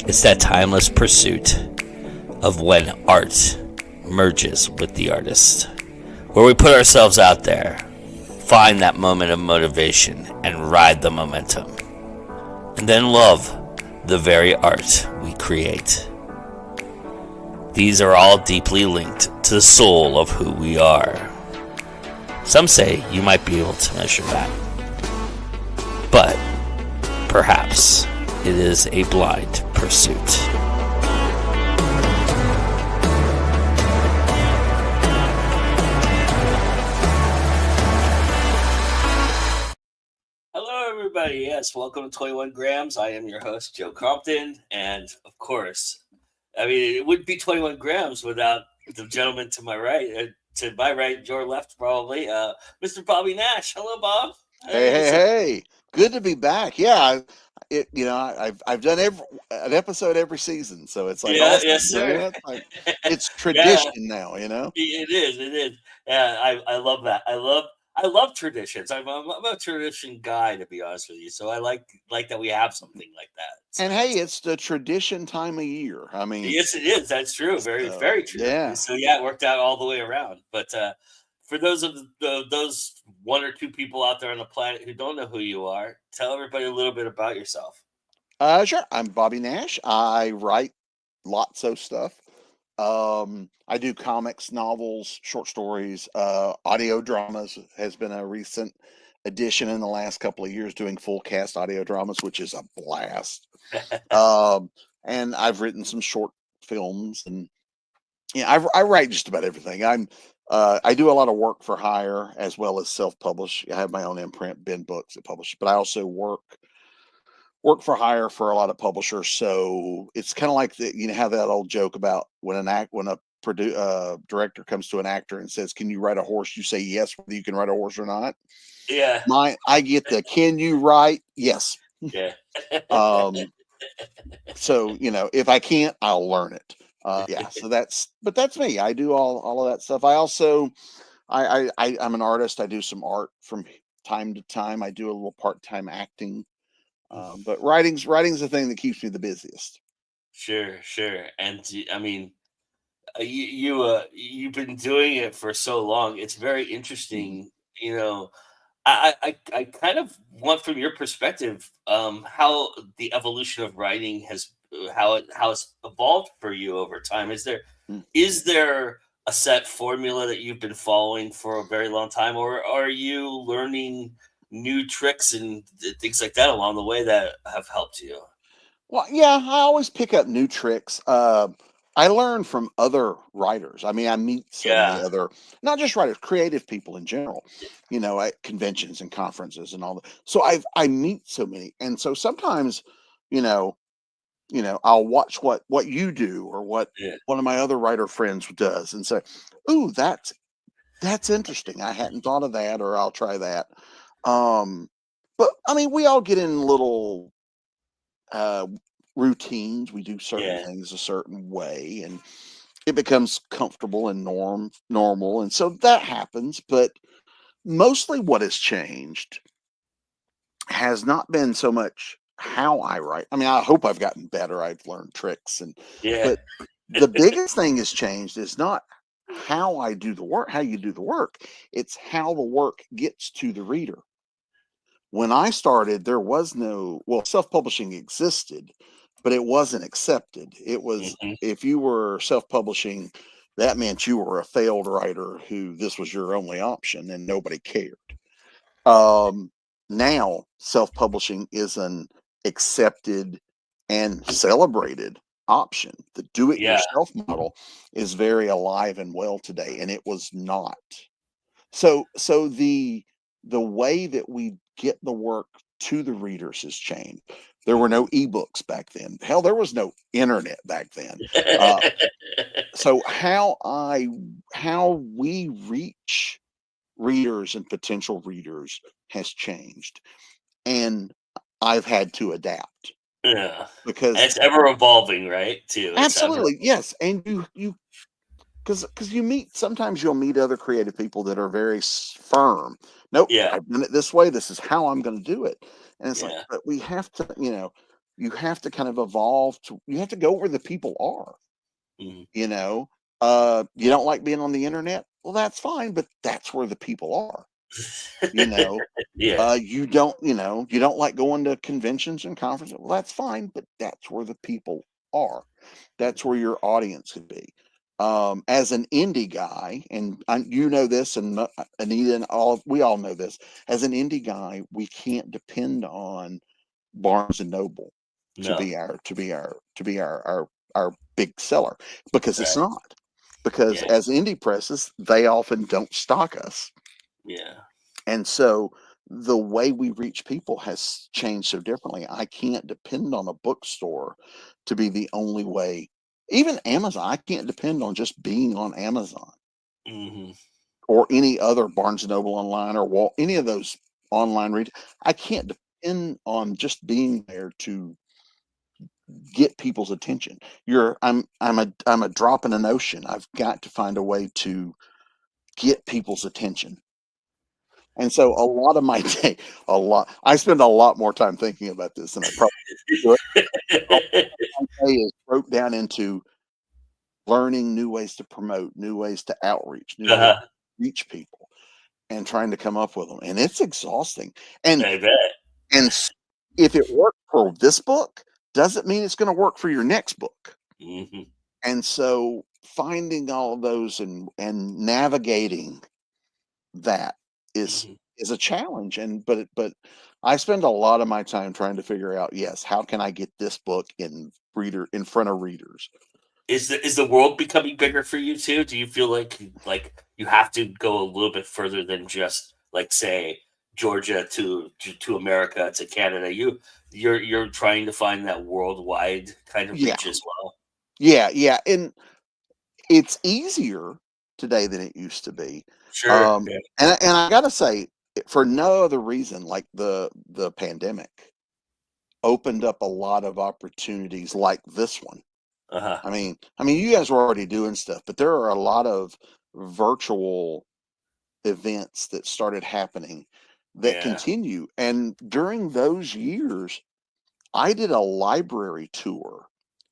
It's that timeless pursuit of when art merges with the artist, where we put ourselves out there, find that moment of motivation, and ride the momentum, and then love the very art we create. These are all deeply linked to the soul of who we are. Some say you might be able to measure that, but perhaps it is a blind pursuit. Hello, everybody. Yes, welcome to 21 Grams. I am your host, Joe Compton. And of course, it wouldn't be 21 Grams without the gentleman to my right. To my right, your left, probably, Mr. Bobby Nash. Hello, Bob. Hey! Good to be back. Yeah, I've done an episode every season, so it's like Yeah, awesome. yes, sir. It's Yeah, tradition now. it is. It is. Yeah, I love that. I love traditions. I'm a tradition guy, to be honest with you. So I like that we have something like that. And hey, it's the tradition time of year. Yes, it is. That's true. Very, So very true. yeah. So yeah, it worked out all the way around. But for those one or two people out there on the planet who don't know who you are, tell everybody a little bit about yourself. Sure. I'm Bobby Nash. I write lots of stuff. I do comics, novels, short stories, audio dramas has been a recent addition in the last couple of years, doing full cast audio dramas, which is a blast. And I've written some short films, and I write just about everything. I do a lot of work for hire as well as self-publish. I have my own imprint, Ben Books, that publish, but I also work for hire for a lot of publishers. So it's kind of like have that old joke about when a director comes to an actor and says, "Can you ride a horse?" You say yes, whether you can ride a horse or not. Yeah. I get the "Can you ride?" Yes. Yeah. So if I can't, I'll learn it. So that's me. I do all of that stuff. I also I'm an artist. I do some art from time to time. I do a little part-time acting. But writing's the thing that keeps me the busiest. Sure. And you've been doing it for so long. It's very Mhm. interesting. I kind of want from your perspective how the evolution of writing has how it's evolved for you over time. Mm. Is there a set formula that you've been following for a very long time, or are you learning new tricks and things like that along the way that have helped you? Well, yeah, I always pick up new tricks. I learn from other writers. I meet so many Yeah, other, not just writers, creative people in general, at conventions and conferences and all that. So I meet so many, and so sometimes, you know, I'll watch what you do or what yeah, one of my other writer friends does, and say, "Ooh, that's interesting. I hadn't thought of that," or "I'll try that." Um, but we all get in little uh, routines. We do certain yeah, things a certain way, and it becomes comfortable and normal, and so that happens. But mostly, what has changed has not been so much how I write. I hope I've gotten better. I've learned tricks, yeah, but the biggest thing has changed is not how I do the work, how you do the work. It's how the work gets to the reader. When I started, there was no, well, self-publishing existed, but it wasn't accepted. It was, hmm, if you were self-publishing, that meant you were a failed writer who this was your only option and nobody cared. Um, Now self-publishing is an accepted and celebrated option. The yeah, do-it-yourself model is very alive and well today, and it was not. So the way that we get the work to the readers has changed. There were no ebooks back then. Hell, there was no internet back then. Uh, so how we reach readers and potential readers has changed, and I've had to adapt yeah. And because it's ever evolving, right? Too. It's ever. absolutely yes, and you because you meet sometimes you'll meet other creative people that are very firm. Nope, Yeah, I've done it this way. This is how I'm going to do it. And it's like, yeah, but we have to, you have to kind of evolve to, you have to go where the people are, Mhm. you know. You don't like being on the internet? Well, that's fine, but that's where the people are, you know. Yeah. You don't like going to conventions and conferences? Well, that's fine, but that's where the people are. That's Mhm. where your audience could be. As an indie guy, and you know this, and Anita and we all know this. As an indie guy, we can't depend on Barnes and Noble to No. be our big seller, because it's Right. not. Because Yeah. as indie presses, they often don't stock us, Yeah. and so the way we reach people has changed so differently. I can't depend on a bookstore to be the only way. Even Amazon, I can't depend on just being on Amazon Mhm. or any other Barnes and Noble online or any of those online read. I can't depend on just being there to get people's attention. I'm a drop in an ocean. I've got to find a way to get people's attention. And so a lot of my day, I spend a lot more time thinking about this than I probably should. A lot of my day is broke down into learning new ways to promote, new ways to outreach, new ways to Uh-huh. reach people, and trying to come up with them. And it's exhausting. And I bet. and if it worked for this book, doesn't mean it's going to work for your next book. Mhm. And so finding all of those and navigating that is Mhm. is a challenge. And but I spend a lot of my time trying to figure out, yes, how can I get this book in front of readers. Is the world becoming bigger for you too? Do you feel like you have to go a little bit further than just like say Georgia to America to Canada? You're trying to find that worldwide kind of Yeah, reach as well. yeah, and it's easier today than it used to be. Sure. Yeah. And I gotta say, for no other reason, like the pandemic opened up a lot of opportunities like this one. Uh-huh. You guys were already doing stuff, but there are a lot of virtual events that started happening that Yeah. continue. And during those years, I did a library tour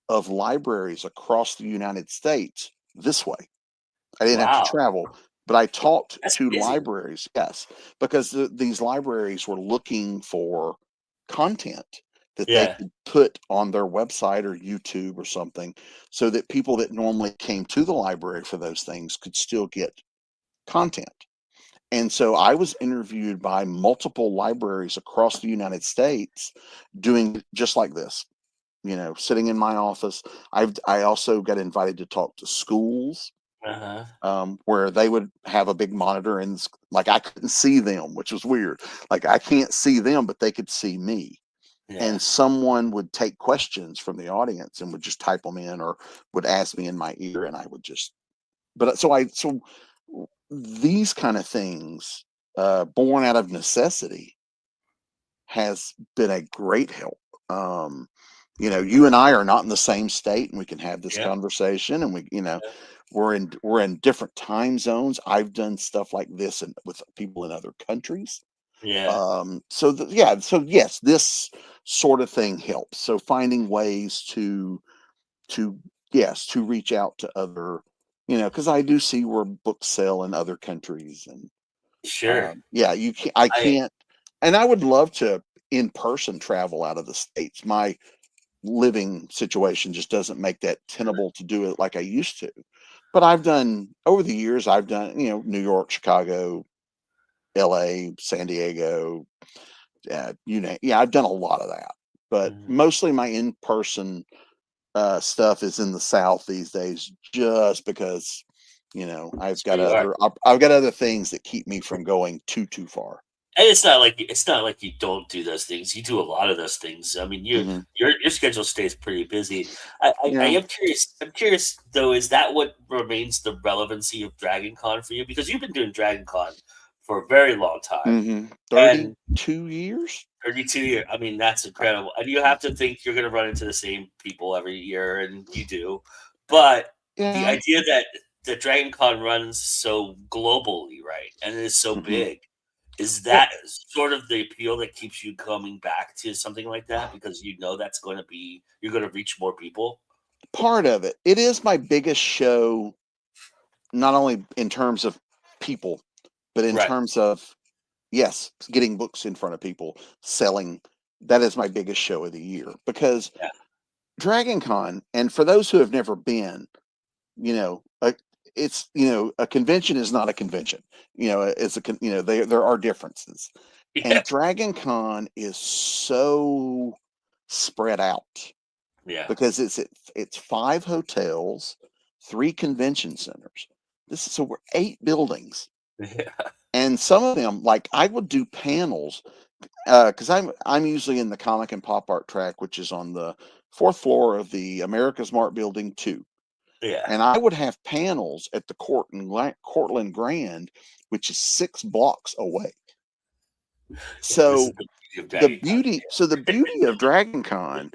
of libraries across the United States this way. I didn't have to Wow. travel, but I talked That's to busy. libraries, yes, because these libraries were looking for content that they Yeah. could put on their website or YouTube or something, so that people that normally came to the library for those things could still get content. And so I was interviewed by multiple libraries across the United States doing just like this, sitting in my office. I also got invited to talk to schools, Uh-huh. where they would have a big monitor, and like I couldn't see them, which was weird. Like I can't see them, but they could see me. Yeah. And someone would take questions from the audience and would just type them in, or would ask me in my ear, and I would just. But so these kind of things, born out of necessity, has been a great help. Um, you and I are not in the same state, and we can have this Yeah. conversation, and Yeah. we're in different time zones. I've done stuff like this with people in other countries. Yeah. So yes, this sort of thing helps. So finding ways to yes, to reach out to other, because I do see where books sell in other countries. And Sure. yeah, I I can't. And I would love to in person travel out of the states. My living situation just doesn't make that tenable to do it like I used to. But over the years, I've done, New York, Chicago, LA, San Diego, yeah, I've done a lot of that. But Mhm. mostly my in person stuff is in the South these days, just because, That's where you are. I've got other things that keep me from going too far. And it's not like you don't do those things. You do a lot of those things. I mean, Hmm. your schedule stays pretty busy. I Yeah. am curious. I'm curious though. Is that what remains the relevancy of Dragon Con for you? Because you've been doing Dragon Con for a very long time, Hmm. and 32 years. 32 years. I mean, that's incredible. And you have to think you're going to run into the same people every year, and you do. But the Yeah. idea that Dragon Con runs so globally, right, and it is so Hmm. big, Is Well, that sort of the appeal that keeps you coming back to something like that because you know that's going to be you're going to reach more people? part of it. It is my biggest show, not only in terms of people, but in Right. terms of, yes, getting books in front of people, selling. That is my biggest show of the year because Yeah. Dragon Con, and for those who have never been, you know, it's, a convention is not a convention. It's there are differences. Yeah. And Dragon Con is so spread out Yeah. because it's 5 hotels, 3 convention centers. So we're 8 buildings. Yeah. And some of them, like I would do panels, because I'm usually in the comic and pop art track, which is on the 4th floor of the America's Mart Building 2. Yeah. And I would have panels at the Cortland Grand, which is 6 blocks away. Yeah. This is So the beauty of Dragon Con. the beauty of Dragon Con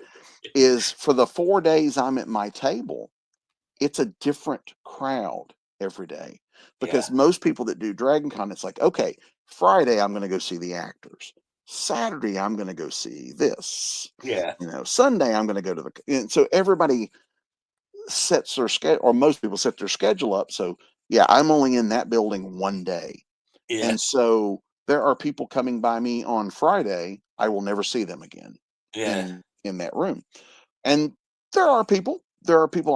is for the 4 days I'm at my table, it's a different crowd every day. Yeah. Because most people that do Dragon Con, it's like, okay, Friday I'm going to go see the actors. Saturday I'm going to go see this. Yeah. Sunday I'm going to go to and so everybody sets their schedule, or most people set their schedule up. So yeah, I'm only in that building one day. Yeah. And so there are people coming by me on Friday. I will never see them again Yeah. in that room. And there are people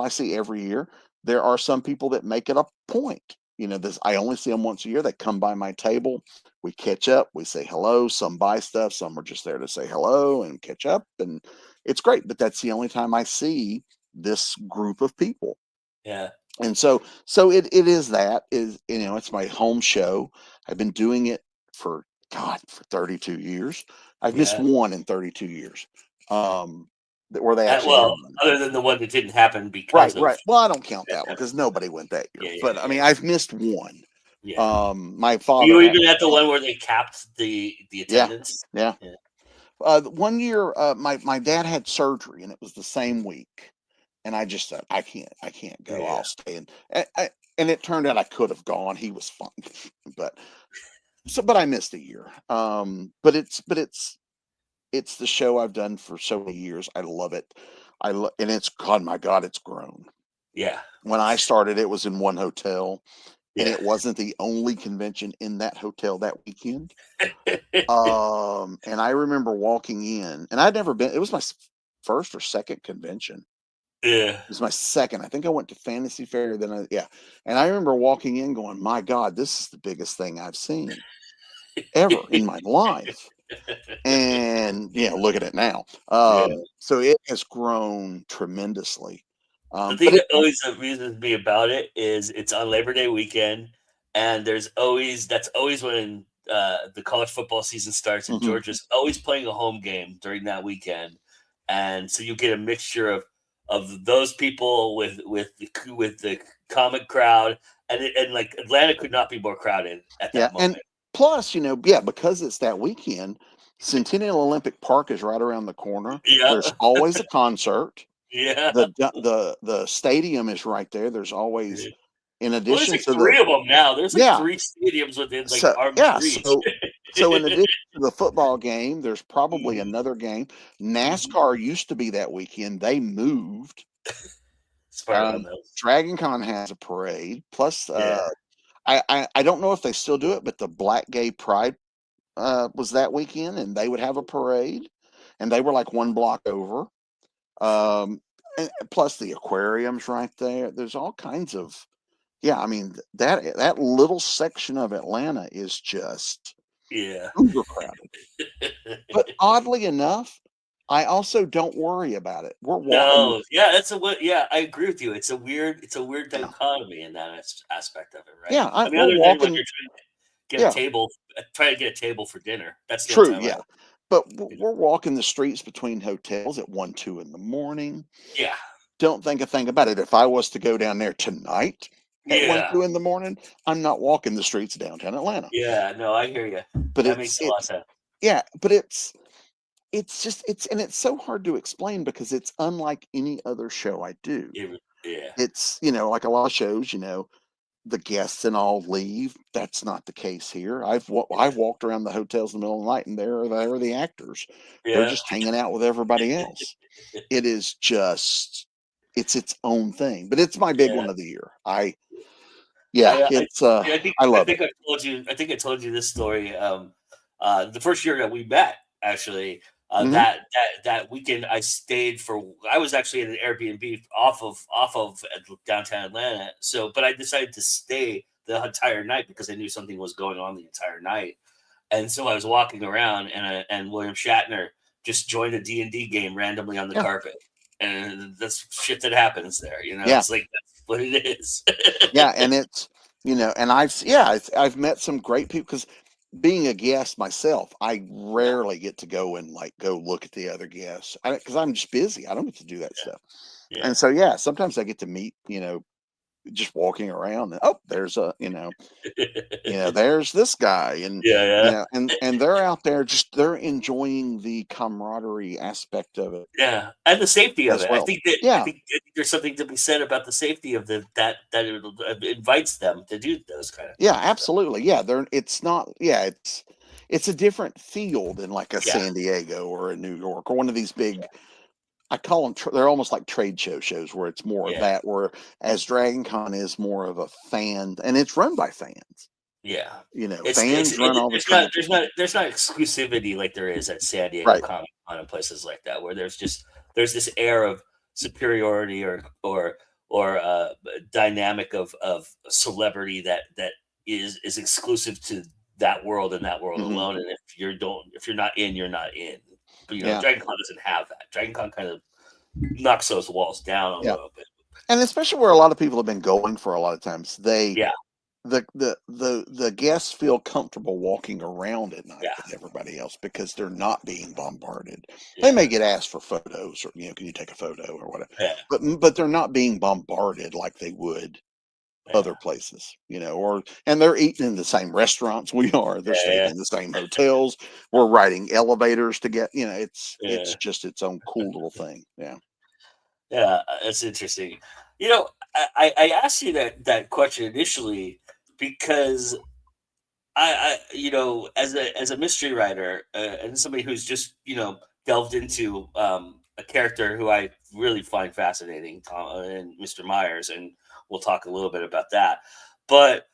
I see every year. There are some people that make it a point. This I only see them once a year. They come by my table. We catch up. We say hello. Some buy stuff. Some are just there to say hello and catch up. And it's great. But that's the only time I see this group of people. Yeah. And so it is that is it's my home show. I've been doing it for for 32 years. I've missed Yeah. one in 32 years. Where they actually had Well, one. other than the one that didn't happen Right, because of right. Well, I don't count that one because nobody went that year. yeah, yeah, But I yeah, mean, I've missed one. yeah. My Were father you had even at the one where they capped the yeah, attendance? yeah. Yeah. One year, my dad had surgery, and it was the same week. And I just said, I can't go. Yeah. I'll stay. And it turned out I could have gone. He was fine, but but I missed a year. But it's the show I've done for so many years. I love it. And it's God, my God, it's grown. Yeah. When I started, it was in one hotel, and Yeah. it wasn't the only convention in that hotel that weekend. And I remember walking in, and I'd never been. It was my first or second convention. Yeah. It was my second. I think I went to Fantasy Fair. Yeah. And I remember walking in, going, "My God, this is the biggest thing I've seen ever in my life." And look at it now. Yeah. So it has grown tremendously. The But thing it, that always amuses me about it is it's on Labor Day weekend, and that's always when the college football season starts, and mhm. Georgia's always playing a home game during that weekend, and so you get a mixture of those people with the comic crowd, and like Atlanta could not be more crowded at Yeah, that and moment. plus, yeah, because it's that weekend, Centennial Olympic Park is right around the corner. Yeah, There's always a concert. yeah. The stadium is right there. There's always, in Well, there's addition like to the three of them now. There's like yeah, three stadiums within like so arm's yeah, reach. so in addition to the football game, there's probably Mhm, another game. mhm. NASCAR used to be that weekend. They moved. Smart on those. Dragon Con has a parade. Plus, Yeah, I don't know if they still do it, but the Black Gay Pride was that weekend, and they would have a parade, and they were like 1 block over. Um, and plus the aquarium's right there. There's all kinds of yeah. I mean that little section of Atlanta is just yeah. uber crowded. But oddly enough, I also don't worry about it. We're walking. No, yeah, yeah, I agree with you. It's a weird Yeah, dichotomy in that aspect of it, right? yeah. I mean, We're other than when walking. you're trying to get a Yeah, table, try to get a table for dinner. That's the only true. time I Yeah, don't, but you know. we're walking the streets between hotels at 1, 2 in the morning. Yeah, Don't think a thing about it. If I was to go down there tonight at one, yeah, 2 in the morning, I'm not walking the streets of downtown Atlanta. yeah. No, I hear you. But That makes a lot of sense. yeah, but it's just and it's so hard to explain because it's unlike any other show I do. Yeah, It's like a lot of shows, the guests and all leave. That's not the case here. I've walked around the hotels in the middle of the night, and there are the actors. They're Yeah. just hanging out with everybody else. It is just it's its own thing, but it's my big Yeah. one of the year. Yeah, I, it's I think I I love it. think I told you. I think I told you this story. The first year that we met, actually, Hmm. that weekend, I stayed for. I was actually at an Airbnb off of downtown Atlanta. So, but I decided to stay the entire night because I knew something was going on the entire night. And so I was walking around, and William Shatner just joined a D&D game randomly on the Yeah, carpet, and that's shit that happens there. yeah, It's like that's what it is. yeah, and it's and I've met some great people because being a guest myself, I Yeah, rarely get to go and like go look at the other guests because I'm just busy. I don't get to do that stuff. yeah, And so, yeah, sometimes I get to meet, just walking around. And, oh, there's there's this guy, and yeah, yeah, and they're out there just they're enjoying the camaraderie aspect of it yeah, and the safety of as it. I well. think that I Yeah, think, I think there's something to be said about the safety of that it invites them to do those kind of yeah, things. So, absolutely. Yeah, it's not. Yeah, it's a different feel than like a yeah, San Diego or a New York or one of these big. I call them. They're almost like trade shows where it's more of yeah, that. Where as Dragon Con is more of a fan, and it's run by fans. yeah. Fans run all the content. There's not exclusivity like there is at San Diego Right. Comic Con and places like that, where there's this air of superiority or dynamic of celebrity that is exclusive to that world and that world Hmm. alone. And if you're not in, you're not in. But Yeah. Dragon Con doesn't have that. Dragon Con kind of knocks those walls down a Yeah. little bit. And especially where a lot of people have been going for a lot of times, Yeah, the guests feel comfortable walking around at night yeah, with everybody else because they're not being bombarded. They yeah, may get asked for photos or can you take a photo or whatever, yeah, but they're not being bombarded like they would other yeah, places, and they're eating in the same restaurants we are. They're staying yeah, in the same hotels. We're riding elevators to get, it's yeah. just its own cool little thing. Yeah. Yeah, that's interesting. I asked you that question initially because as a mystery writer, and somebody who's just delved into a character who I really find fascinating, and Mr. Myers, and we'll talk a little bit about that. But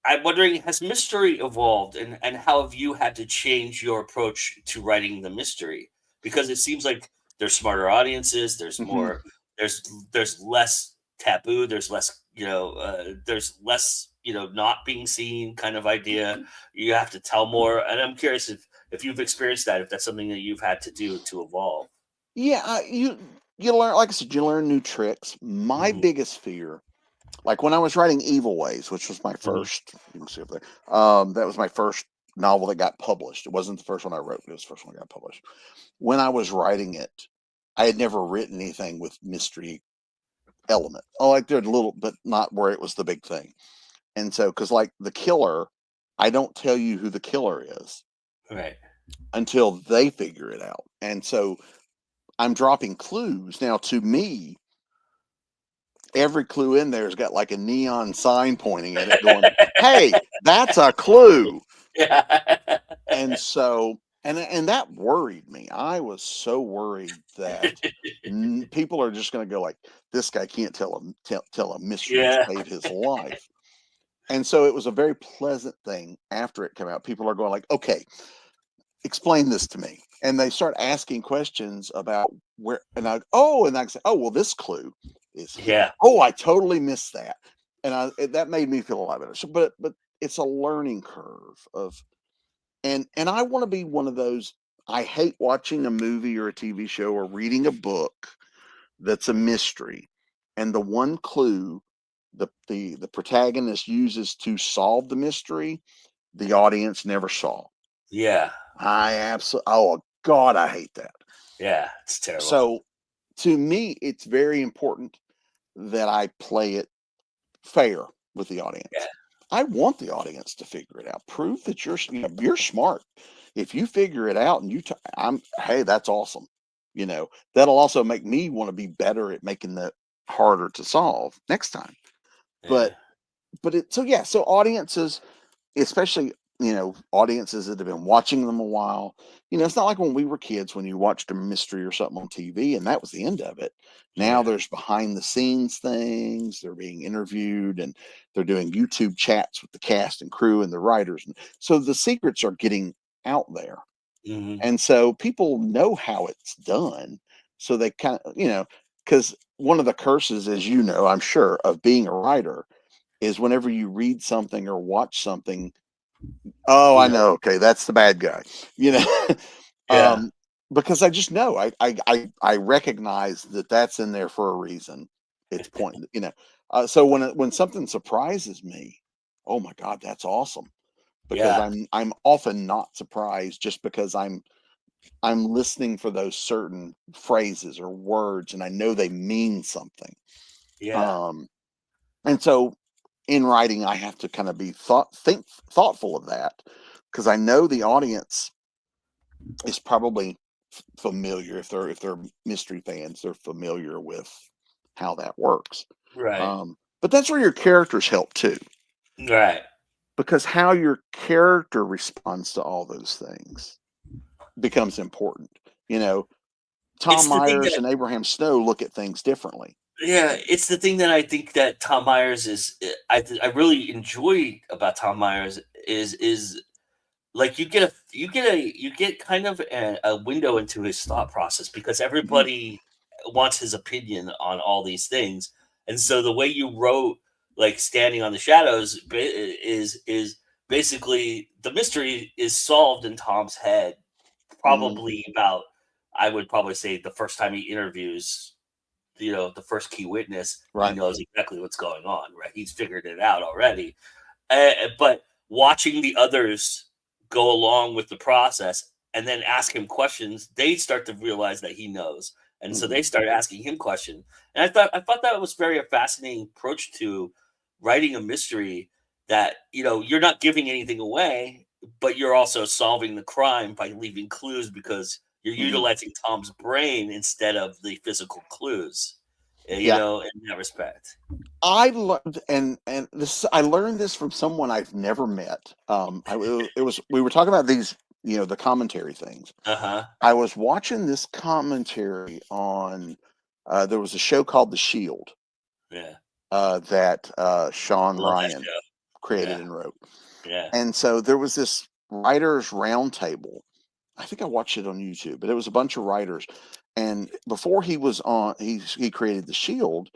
I'm wondering, has mystery evolved, and how have you had to change your approach to writing the mystery? Because it seems like there's smarter audiences, there's Hmm. more, there's less taboo, there's less, not being seen kind of idea. You have to tell more, and I'm curious if you've experienced that, if that's something that you've had to do to evolve. Yeah, you learn, like I said, you learn new tricks. My Hmm. biggest fear, like when I was writing Evil Ways, which was my Hmm. first, you can see up there, that was my first novel that got published. It wasn't the first one I wrote, but it was the first one that got published. When I was writing it, I had never written anything with mystery element. Oh, like there's a little, but not where it was the big thing. And so, because like the killer, I don't tell you who the killer is Right. until they figure it out. And so I'm dropping clues. Now, to me, every clue in there's got like a neon sign pointing at it going, hey, that's a clue. Yeah. And so, and that worried me. I was so worried that people are just going to go like, this guy can't tell a mystery to Yeah. save his life. And so it was a very pleasant thing after it came out. People are going like, okay, explain this to me. And they start asking questions about where, and I say, oh, well, this clue is here. Yeah. Oh, I totally missed that. And that made me feel a lot better. So, but it's a learning curve and I want to be one of those. I hate watching a movie or a TV show or reading a book that's a mystery. And the one clue the protagonist uses to solve the mystery, the audience never saw. Yeah. I absolutely, oh God, I hate that. Yeah. It's terrible. So to me, it's very important that I play it fair with the Yeah. audience. I want the audience to figure it out. Prove that you're smart. If you figure it out and hey, that's awesome. That'll also make me want to be better at making that harder to solve next time. But Yeah. So audiences, especially, audiences that have been watching them a while, it's not like when we were kids when you watched a mystery or something on TV and that was the end of it. Now Yeah. there's behind the scenes things, they're being interviewed, and they're doing YouTube chats with the cast and crew and the writers. And so the secrets are getting out there. Hmm. And so people know how it's done. So they kind of, because one of the curses, as you know, I'm sure, of being a writer is whenever you read something or watch something, oh, You I know. know, okay, that's the bad guy, you know, Yeah. um, because I just know, I recognize that that's in there for a reason. It's point, so when something surprises me, oh my God, that's awesome, because Yeah. I'm often not surprised just because I'm listening for those certain phrases or words and I know they mean something. Yeah. Um, and so in writing, I have to kind of be thoughtful of that because I know the audience is probably familiar, if they're mystery fans, they're familiar with how that works. Right. But that's where your characters help too, Right. because how your character responds to all those things becomes important. You know, Tom It's the thing Myers that and Abraham Snow look at things differently. Yeah, it's the thing that I think that Tom Myers is I really enjoy about Tom Myers is like you get kind of a window into his thought process because Mhm. everybody wants his opinion on all these things. And so the way you wrote like Standing on the Shadows is basically the mystery is solved in Tom's head Mhm. probably about I would probably say the first time he interviews the first key witness, he Right. knows exactly what's going on, right? He's figured it out already. But watching the others go along with the process and then ask him questions, they start to realize that he knows, and so Mhm. they start asking him questions. And I thought that was very a fascinating approach to writing a mystery that you're not giving anything away, but you're also solving the crime by leaving clues because you're Mhm. utilizing Tom's brain instead of the physical clues. Yeah. In that respect. I learned, and this I learned this from someone I've never met. It was we were talking about these, the commentary things. Uh huh. I was watching this commentary on. There was a show called The Shield Yeah. that Sean Love that Ryan show. created Yeah. and wrote, Yeah. and so there was this writers roundtable. I think I watched it on YouTube, but it was a bunch of writers. And before he was on, he created The Shield.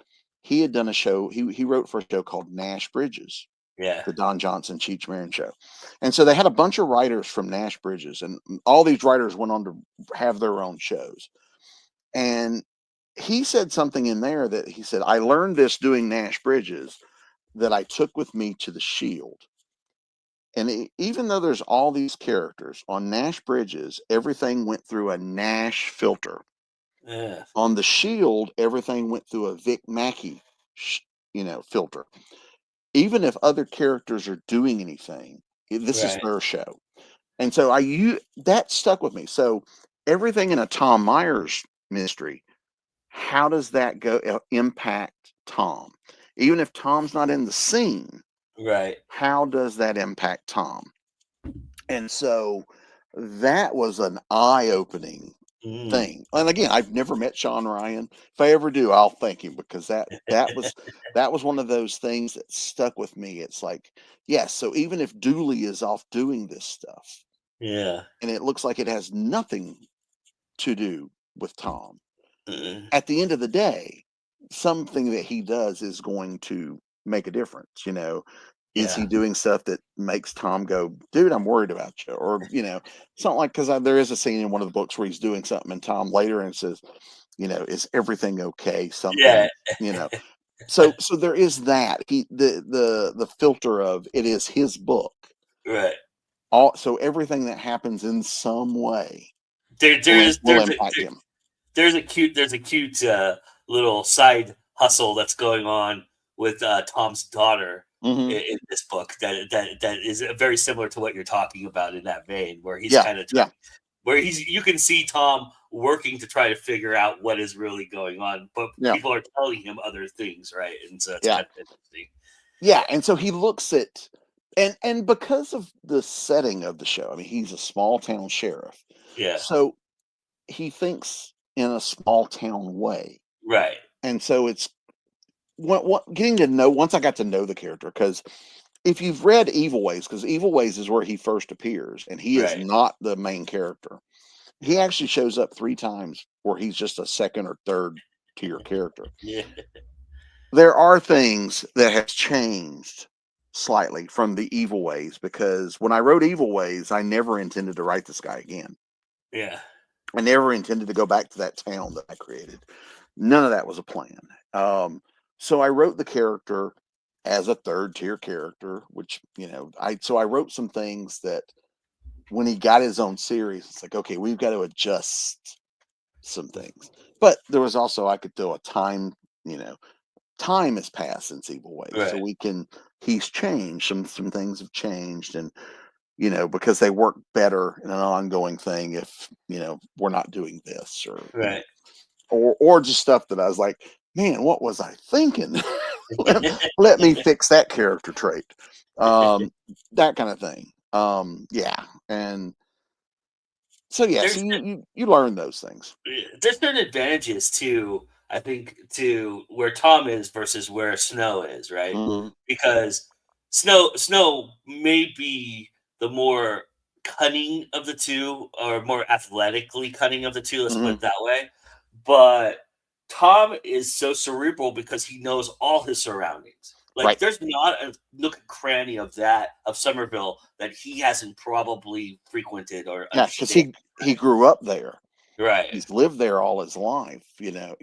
He had done a show. He wrote for a show called Nash Bridges, Yeah. the Don Johnson Cheech Marin show. And so they had a bunch of writers from Nash Bridges, and all these writers went on to have their own shows. And he said something in there that he said, I learned this doing Nash Bridges that I took with me to The Shield. And even though there's all these characters on Nash Bridges, everything went through a Nash filter. Yeah. On the Shield, everything went through a Vic Mackey, filter. Even if other characters are doing anything, this is Right. their show. And so that stuck with me. So everything in a Tom Myers mystery, how does that go impact Tom? Even if Tom's not in the scene, Right. how does that impact Tom? And so that was an eye-opening Mm. thing. And again, I've never met Sean Ryan. If I ever do, I'll thank him because that was one of those things that stuck with me. It's like, yes, so even if Dooley is off doing this stuff Yeah. and it looks like it has nothing to do with Tom, Mm. at the end of the day, something that he does is going to make a difference. Is he Yeah. doing stuff that makes Tom go, dude, I'm worried about you? Or, something like, because there is a scene in one of the books where he's doing something and Tom later and says, is everything okay? Yeah. Something, you know. So there is that. The filter of it is his book. Right. So everything that happens in some way There there will is will there's a impact him. there's a cute little side hustle that's going on with Tom's daughter Hmm. in this book that is very similar to what you're talking about in that vein, where he's Yeah, kind of yeah, where he's you can see Tom working to try to figure out what is really going on, but yeah, people are telling him other things, right? And so it's yeah. kind of interesting. Yeah, and so he looks at, and because of the setting of the show, I mean, he's a small town sheriff, Yeah. so he thinks in a small town way, Right. and so it's what getting to know once I got to know the character, because if you've read Evil Ways, because Evil Ways is where he first appears, and he is Right. not the main character. He actually shows up 3 times where he's just a second or third tier character. Yeah. There are things that has changed slightly from the Evil Ways, because when I wrote Evil Ways, I never intended to write this guy again. Yeah. I never intended to go back to that town that I created. None of that was a plan. So I wrote the character as a third tier character, which, I wrote some things that when he got his own series, it's like, okay, we've got to adjust some things. But there was also, I could throw a you know, time has passed since Evil Ways. So Right. he's changed. Some things have changed, and because they work better in an ongoing thing if, we're not doing this, or, Right. or just stuff that I was like, man, what was I thinking? let me fix that character trait. That kind of thing. Yeah. And so, yeah, so There's you learn those things. there's certain advantages to, I think, to where Tom is versus where Snow is, right? Mhm. Because Snow may be the more cunning of the two, or more athletically cunning of the two, let's put Mhm. it that way. But Tom is so cerebral because he knows all his surroundings. Like, Right. there's not a nook and cranny of Somerville that he hasn't probably frequented or Yeah, because understand. he grew up there. Right. He's lived there all his life. Yeah,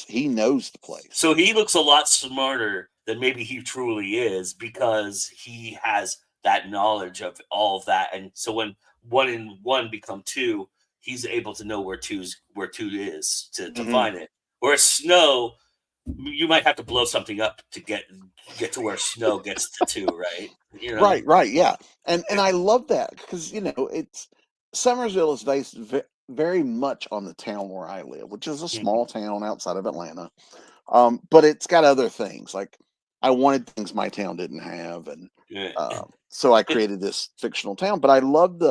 he knows the place. So he looks a lot smarter than maybe he truly is, because he has that knowledge of all of that. And so when one and one become two, he's able to know where two is to Mhm. find it. Whereas Snow, you might have to blow something up to get to where Snow gets to two, right? You know? Right, right, yeah, and I love that because it's Summersville is based very much on the town where I live, which is a Mhm. small town outside of Atlanta. But it's got other things like I wanted things my town didn't have, and Yeah. so I created this fictional town. But I love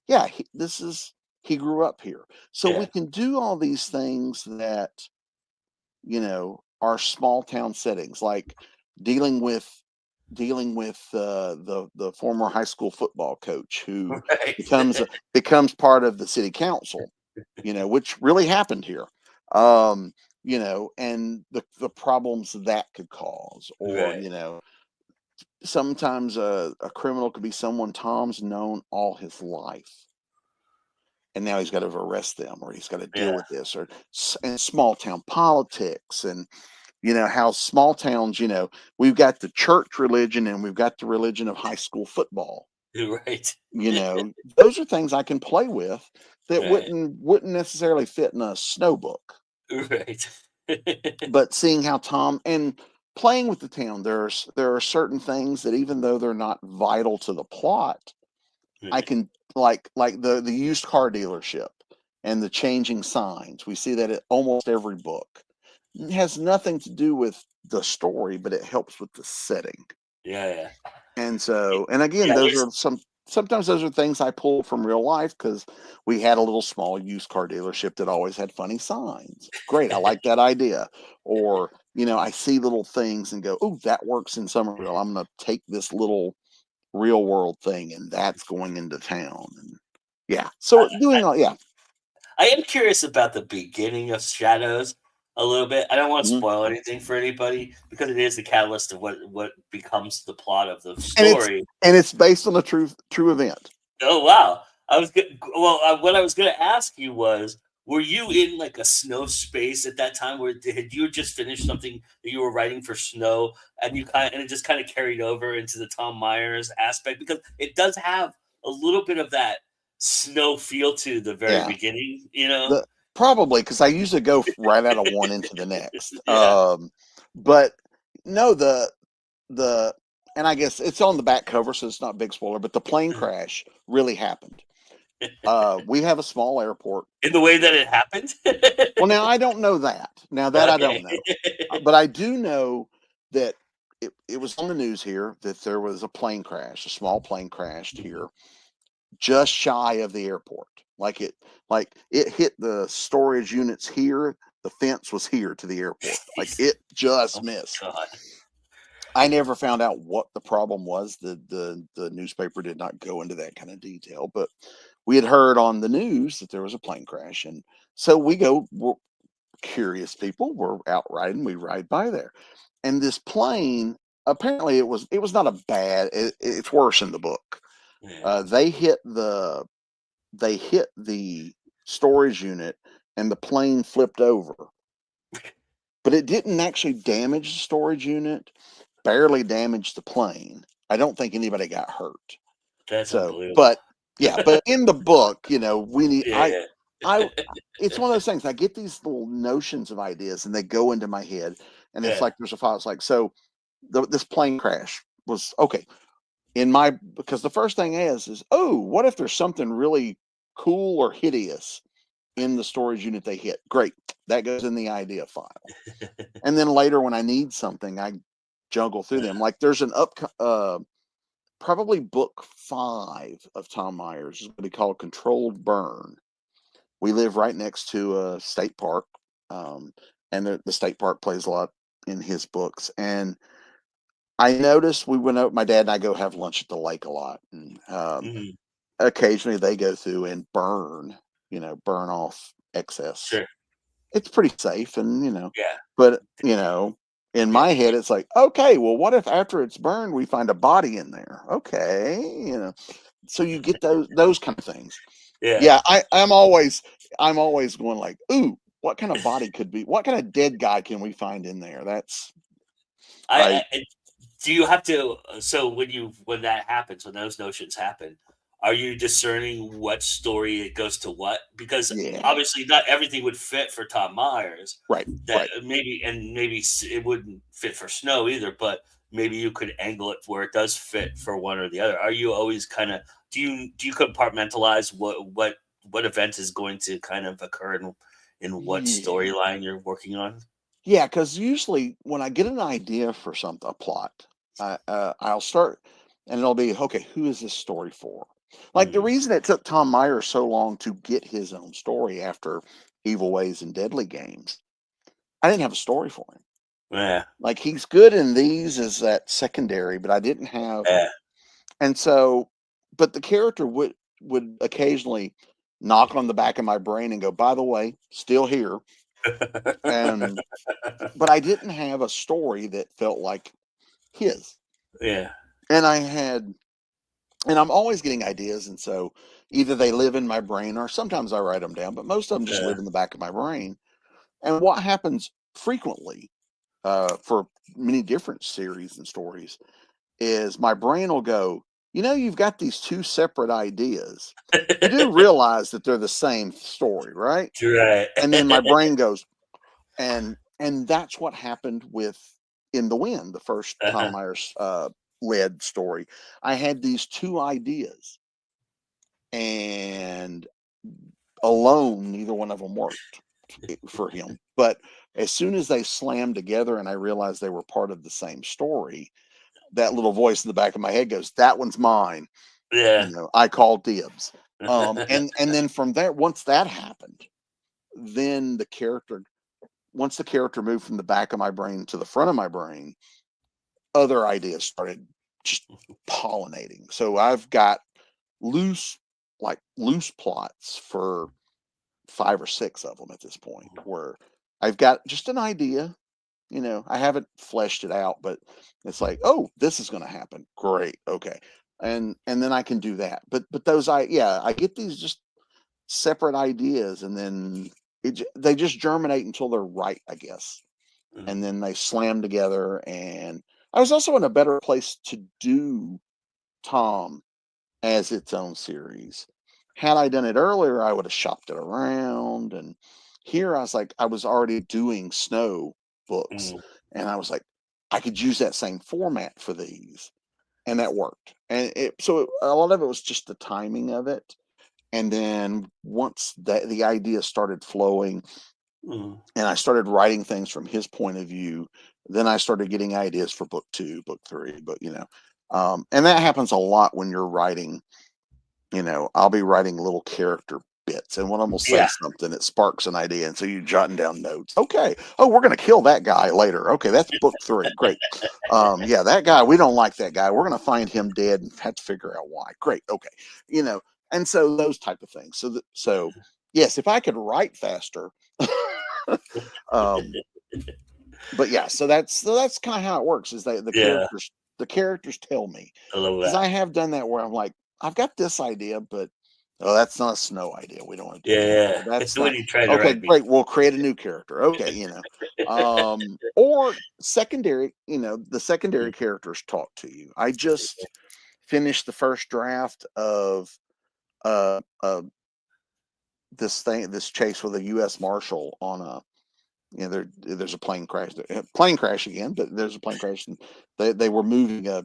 yeah, he grew up here, so we Yeah. can do all these things that are small town settings, like dealing with the former high school football coach who becomes Right. becomes part of the city council, which really happened here. Um, and the problems that could cause, or Right. sometimes a criminal could be someone Tom's known all his life, and now he's got to arrest them, or he's got to deal Yeah. with this, or and small town politics, and how small towns, we've got the church religion and we've got the religion of high school football. Right. Those are things I can play with that Right. wouldn't necessarily fit in a snow book. Right. But seeing how Tom and playing with the town, there are certain things that even though they're not vital to the plot, I Right. can like the used car dealership and the changing signs. We see that at almost every book. It has nothing to do with the story, but it helps with the setting. Yeah, yeah. And so, and again, Yeah, those there's are sometimes those are things I pull from real life because we had a little small used car dealership that always had funny signs. Great, I like that idea. Or, I see little things and go, "Oh, that works in Somerville. I'm going to take this little real world thing and that's going into town." And yeah. So doing all, yeah. I am curious about the beginning of Shadows a little bit. I don't want to Mhm. spoil anything for anybody because it is the catalyst of what becomes the plot of the And it's story. and it's based on a true event. Oh wow! What I was going to ask you was, were you in like a Snow space at that time? Where had you just finished something that you were writing for Snow, and it just kind of carried over into the Tom Myers aspect, because it does have a little bit of that Snow feel to the very Yeah. beginning. You know? The Probably because I usually go right out of one into the next. Yeah. But no, the and I guess it's on the back cover, so it's not a big spoiler. But the plane crash really happened. We have a small airport. In the way that it happened. Well, now I don't know that. Now that I don't Okay. know, but I do know that it was on the news here that there was a plane crash, a small plane crashed here, just shy of the airport. Like it hit the storage units here. The fence was here to the airport. Like Jeez. it just Oh missed. God. I never found out what the problem was. The newspaper did not go into that kind of detail, but we had heard on the news that there was a plane crash, and so we're curious people. We're out riding. We ride by there, and this plane. Apparently, it was not a bad. It's worse in the book. Yeah. They hit the storage unit, and the plane flipped over, but it didn't actually damage the storage unit. Barely damaged the plane. I don't think anybody got hurt. That's So, unbelievable. but yeah, but in the book, we need Yeah. I it's one of those things. I get these little notions of ideas and they go into my head and it's Yeah. like there's a file. It's like, so this plane crash was okay in my because the first thing is, oh, what if there's something really cool or hideous in the storage unit they hit? Great. That goes in the idea file. And then later when I need something, I juggle through them. Like there's an probably book 5 of Tom Myers is what he called Controlled Burn. We live right next to a state park, um, and the state park plays a lot in his books. And I noticed we went out. My dad and I go have lunch at the lake a lot, and Mhm. occasionally they go through and burn off excess. Sure. It's pretty safe, and Yeah. but in Yeah. my head, it's like, okay, well, what if after it's burned we find a body in there? Okay, so you get those kind of things. Yeah. Yeah, I'm always going like, ooh, what kind of body could be? What kind of dead guy can we find in there? That's I I do you have to so when that happens, when those notions happen, are you discerning what story it goes to what? Because Yeah, obviously not everything would fit for Tom Myers. right, That right. maybe it wouldn't fit for Snow either, but maybe you could angle it where it does fit for one or the other. Are you always kind of do you compartmentalize what event is going to kind of occur in what Yeah. storyline you're working on? Yeah, because usually when I get an idea for something, a plot, I'll start, and it'll be okay. Who is this story for? Like the Mhm. reason it took Tom Myers so long to get his own story after Evil Ways and Deadly Games, I didn't have a story for him. Yeah. Like he's good in these as that secondary, but I didn't have, Yeah. and so, but the character would occasionally knock on the back of my brain and go, by the way, still here, and but I didn't have a story that felt like his. Yeah. And and I'm always getting ideas. And so either they live in my brain or sometimes I write them down, but most of them just Yeah. live in the back of my brain. And what happens frequently for many different series and stories is my brain will go, you've got these two separate ideas. You do realize that they're the same story, right? Right. And then my brain goes, and that's what happened with In the Wind, the first Tom Uh-huh. Myers led story. I had these two ideas, and alone, neither one of them worked for him. But as soon as they slammed together, and I realized they were part of the same story, that little voice in the back of my head goes, "That one's mine." Yeah. I called dibs. And then from there, once that happened, then the character once the character moved from the back of my brain to the front of my brain, other ideas started just pollinating. So I've got loose, loose plots for 5 or 6 of them at this point, where I've got just an idea. I haven't fleshed it out, but it's like, oh, this is going to happen. Great, okay, and then I can do that. But I get these just separate ideas, and then they just germinate until they're right, I guess, and Mhm. then they slam together. And I was also in a better place to do Tom as its own series. Had I done it earlier, I would have shopped it around. And here I was already doing Snow books, Mhm. and I was like, I could use that same format for these, and that worked. And a lot of it was just the timing of it. And then once the idea started flowing, Mm. and I started writing things from his point of view. Then I started getting ideas for book 2, book 3, but and that happens a lot when you're writing. I'll be writing little character bits, and one of them will say Yeah. something that sparks an idea, and so you're jotting down notes. Okay, oh, we're going to kill that guy later. Okay, that's book 3. Great. Yeah, that guy, we don't like that guy. We're going to find him dead and have to figure out why. Great. Okay, and so those type of things. So yes, if I could write faster. um, but yeah, so that's kind of how it works. Is the Yeah. characters tell me, I love because that. I have done that where I'm like, I've got this idea, but oh, that's not a Snow idea. We don't want to do that. Yeah. Or that's When not you try to okay. write me. Great, we'll create a new character. Okay, or secondary. The secondary characters talk to you. I just finished the first draft of uh, uh this chase with a U.S. Marshal on a there's a plane crash again, but there's a plane crash, and they were moving a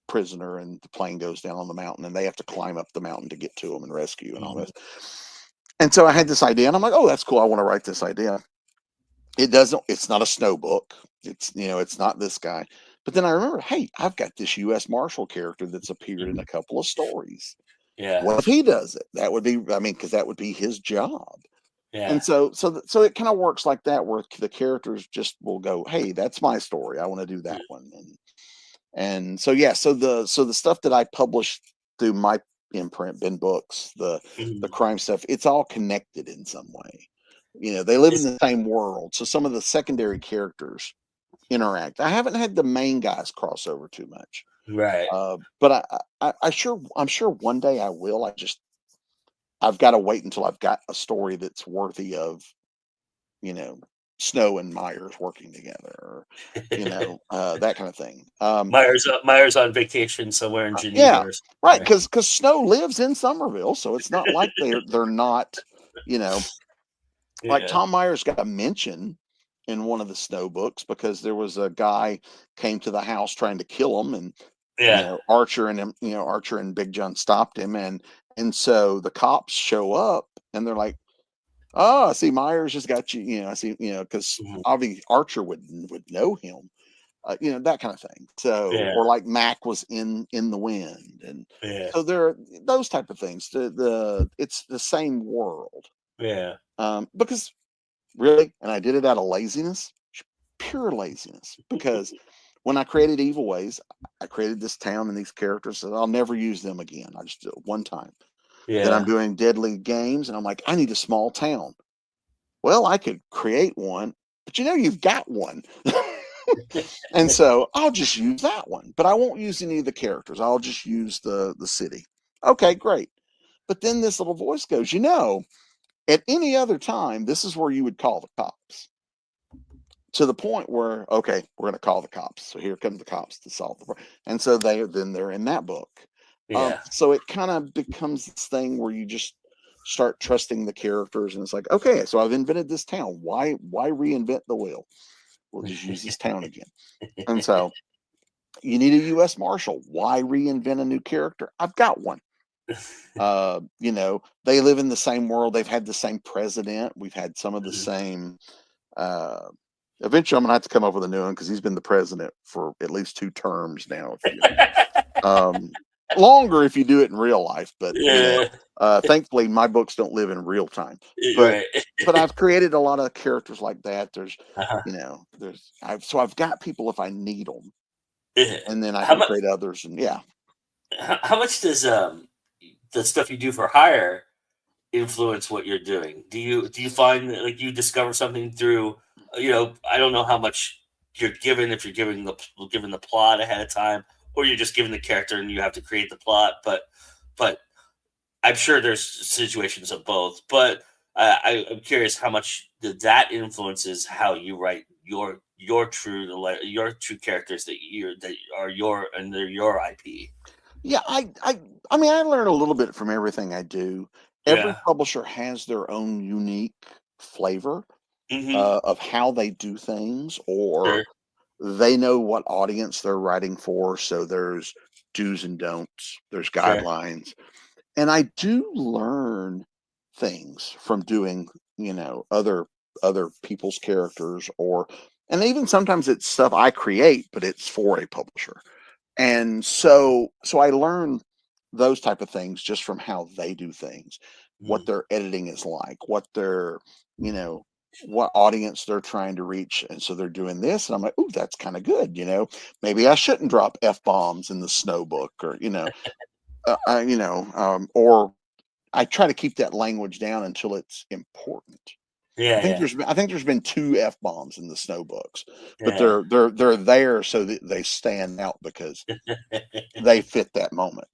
prisoner, and the plane goes down on the mountain, and they have to climb up the mountain to get to him and rescue and all Mhm. this. And so I had this idea, and I'm like, oh, that's cool. I want to write this idea. It's not a Snow book. It's not this guy. But then I remember, hey, I've got this U.S. Marshal character that's appeared in a couple of stories. Yeah. What if he does it? That would be, I mean, because that would be his job. Yeah. And so it kind of works like that, where the characters just will go, hey, that's my story. I want to do that one. And so yeah, so the stuff that I publish through my imprint, Ben Books, the Mhm. crime stuff, it's all connected in some way. They live in It's the same world, so some of the secondary characters interact. I haven't had the main guys cross over too much, right. but I'm sure one day I will. I've got to wait until I've got a story that's worthy of you know Snow and Myers working together, or that kind of thing. Myers on vacation somewhere in Geneva Yeah, or right. somewhere. Because Snow lives in Somerville, so it's not like they're not, you know, like Yeah. Tom Myers got a mention in one of the Snow books because there was a guy came to the house trying to kill him, and Yeah. Archer and Big John stopped him, and so the cops show up, and they're like, oh, I see Myers has got you. I see, because Mhm. obviously Archer would know him, that kind of thing. So, Yeah. or like Mac was in the wind, and Yeah. so there are those type of things. It's the same world, Yeah. because really, and I did it out of laziness, pure laziness, because when I created Evil Ways, I created this town and these characters, and I'll never use them again. I just did it one time. Then I'm Yeah. doing Deadly Games, and I'm like, I need a small town. Well, I could create one, but you've got one. And so I'll just use that one, but I won't use any of the characters. I'll just use the city. Okay, great. But then this little voice goes, at any other time, this is where you would call the cops. To the point where, okay, we're going to call the cops. So here come the cops to solve the problem. And so they're in that book. Yeah. So it kind of becomes this thing where you just start trusting the characters, and it's like, okay, so I've invented this town. Why reinvent the wheel? We'll just use this town again. And so you need a U.S. Marshal. Why reinvent a new character? I've got one. They live in the same world. They've had the same president. We've had some of the same. Uh, Eventually, I'm gonna have to come up with a new one because he's been the president for at least 2 terms now. Um, Longer if you do it in real life, but Yeah. thankfully my books don't live in real time. But Right. but I've created a lot of characters like that. Uh-huh. I've got people if I need them, and then I How can much? create others. And yeah, How much does the stuff you do for hire influence what you're doing? Do you find that like you discover something through I don't know how much you're given if you're given the plot ahead of time or you're just given the character and you have to create the plot, but I'm sure there's situations of both. But I'm curious how much that influences how you write your true characters that are your and they're your IP. yeah. I mean, I learn a little bit from everything I do. Every Yeah. publisher has their own unique flavor Hmm. of how they do things, or Sure. they know what audience they're writing for. So there's do's and don'ts, there's Sure. guidelines. And I do learn things from doing, other people's characters, and even sometimes it's stuff I create, but it's for a publisher. And so I learn those type of things just from how they do things, what Mm. their editing is like, you know, what audience they're trying to reach. And so they're doing this, and I'm like, oh, that's kind of good. Maybe I shouldn't drop F-bombs in the snow book, or, or I try to keep that language down until it's important. Yeah, yeah, I think there's been two F-bombs in the snow books, but yeah, they're there so that they stand out because they fit that moment.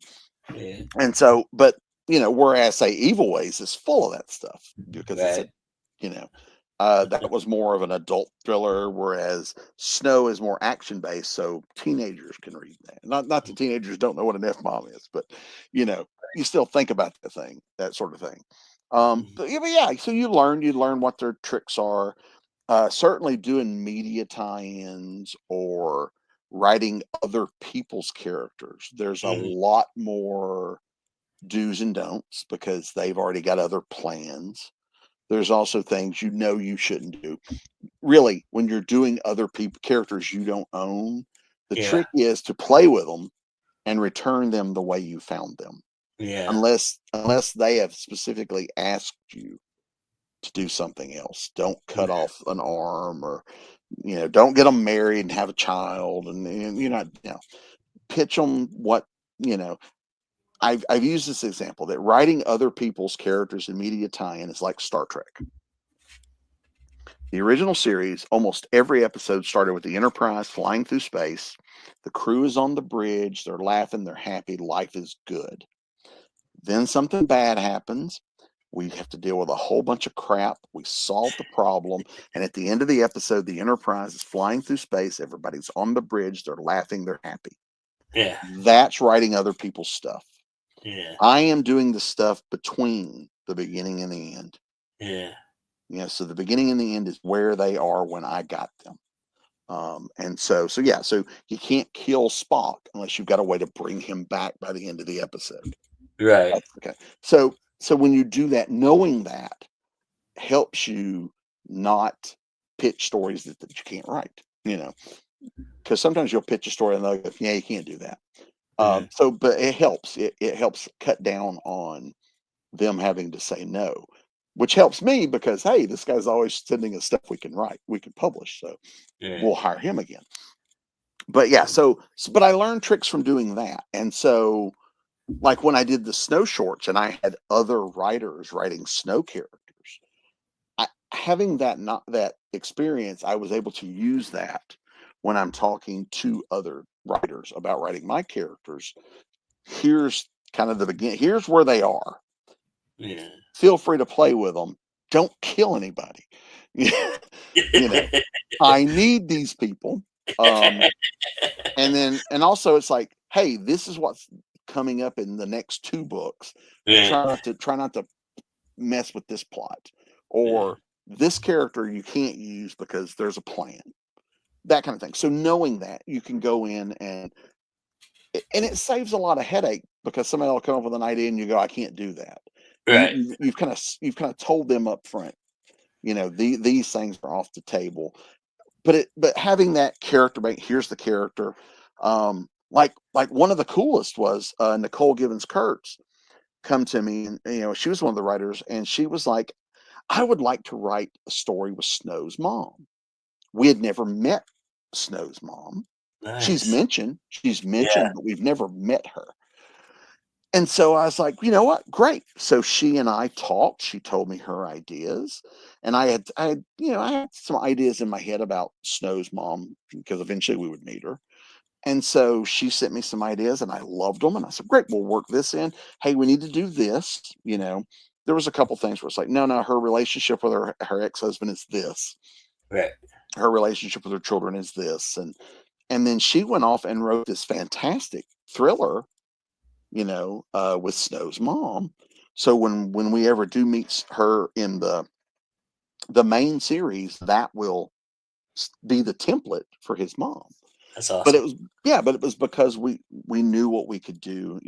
yeah. And so, but whereas say Evil Ways is full of that stuff because it's Right. you know, that was more of an adult thriller, whereas Snow is more action based, so teenagers can read that. Not that teenagers don't know what an F bomb is, but you still think about that sort of thing. Mhm. But yeah, so you learn what their tricks are. Certainly doing media tie-ins or writing other people's characters. There's a Mhm. lot more do's and don'ts because they've already got other plans. There's also things you shouldn't do. Really, when you're doing other people characters you don't own, the Yeah, trick is to play with them and return them the way you found them. yeah, Unless they have specifically asked you to do something else. Don't cut yeah, off an arm, or don't get them married and have a child, and you're not, pitch them what you know I've used this example that writing other people's characters in media tie-in is like Star Trek. The original series, almost every episode started with the Enterprise flying through space. The crew is on the bridge. They're laughing. They're happy. Life is good. Then something bad happens. We have to deal with a whole bunch of crap. We solve the problem. And at the end of the episode, the Enterprise is flying through space. Everybody's on the bridge. They're laughing. They're happy. yeah, That's writing other people's stuff. yeah, I am doing the stuff between the beginning and the end. yeah. So the beginning and the end is where they are when I got them. And so yeah, so you can't kill Spock unless you've got a way to bring him back by the end of the episode. Right. Okay. So when you do that, knowing that helps you not pitch stories that you can't write, because sometimes you'll pitch a story and they'll go, yeah, you can't do that. Mm. But it helps. It helps cut down on them having to say no, which helps me because, hey, this guy's always sending us stuff we can write, we can publish. So Yeah. we'll hire him again. But yeah, but I learned tricks from doing that. And so, like when I did the snow shorts and I had other writers writing snow characters, having that experience, I was able to use that when I'm talking to other writers about writing my characters. Here's kind of the beginning. Here's where they are. Yeah. Feel free to play with them. Don't kill anybody. you know, I need these people. And also it's like, hey, this is what's coming up in the next two books. Right. Try not to mess with this plot, Yeah. or this character you can't use because there's a plan, that kind of thing. So knowing that, you can go in and it saves a lot of headache because somebody will come up with an idea and you go, I can't do that. Right. You've kind of told them up front, these things are off the table. But having that character, here's the character. Like one of the coolest was Nicole Gibbons Kurtz come to me, and she was one of the writers, and she was like, I would like to write a story with Snow's mom. We had never met Snow's mom. Nice. She's Yeah. mentioned, but we've never met her. And so I was like, you know what? Great. So she and I talked. She told me her ideas, and I had some ideas in my head about Snow's mom because eventually we would meet her. And so she sent me some ideas, and I loved them. And I said, great, we'll work this in. Hey, we need to do this. There was a couple things where it's like, no, her relationship with her ex-husband is this. Right. Her relationship with her children is this. And then she went off and wrote this fantastic thriller, with Snow's mom. So when we ever do meet her in the main series, that will be the template for his mom. That's But awesome. it was because we knew what we could do,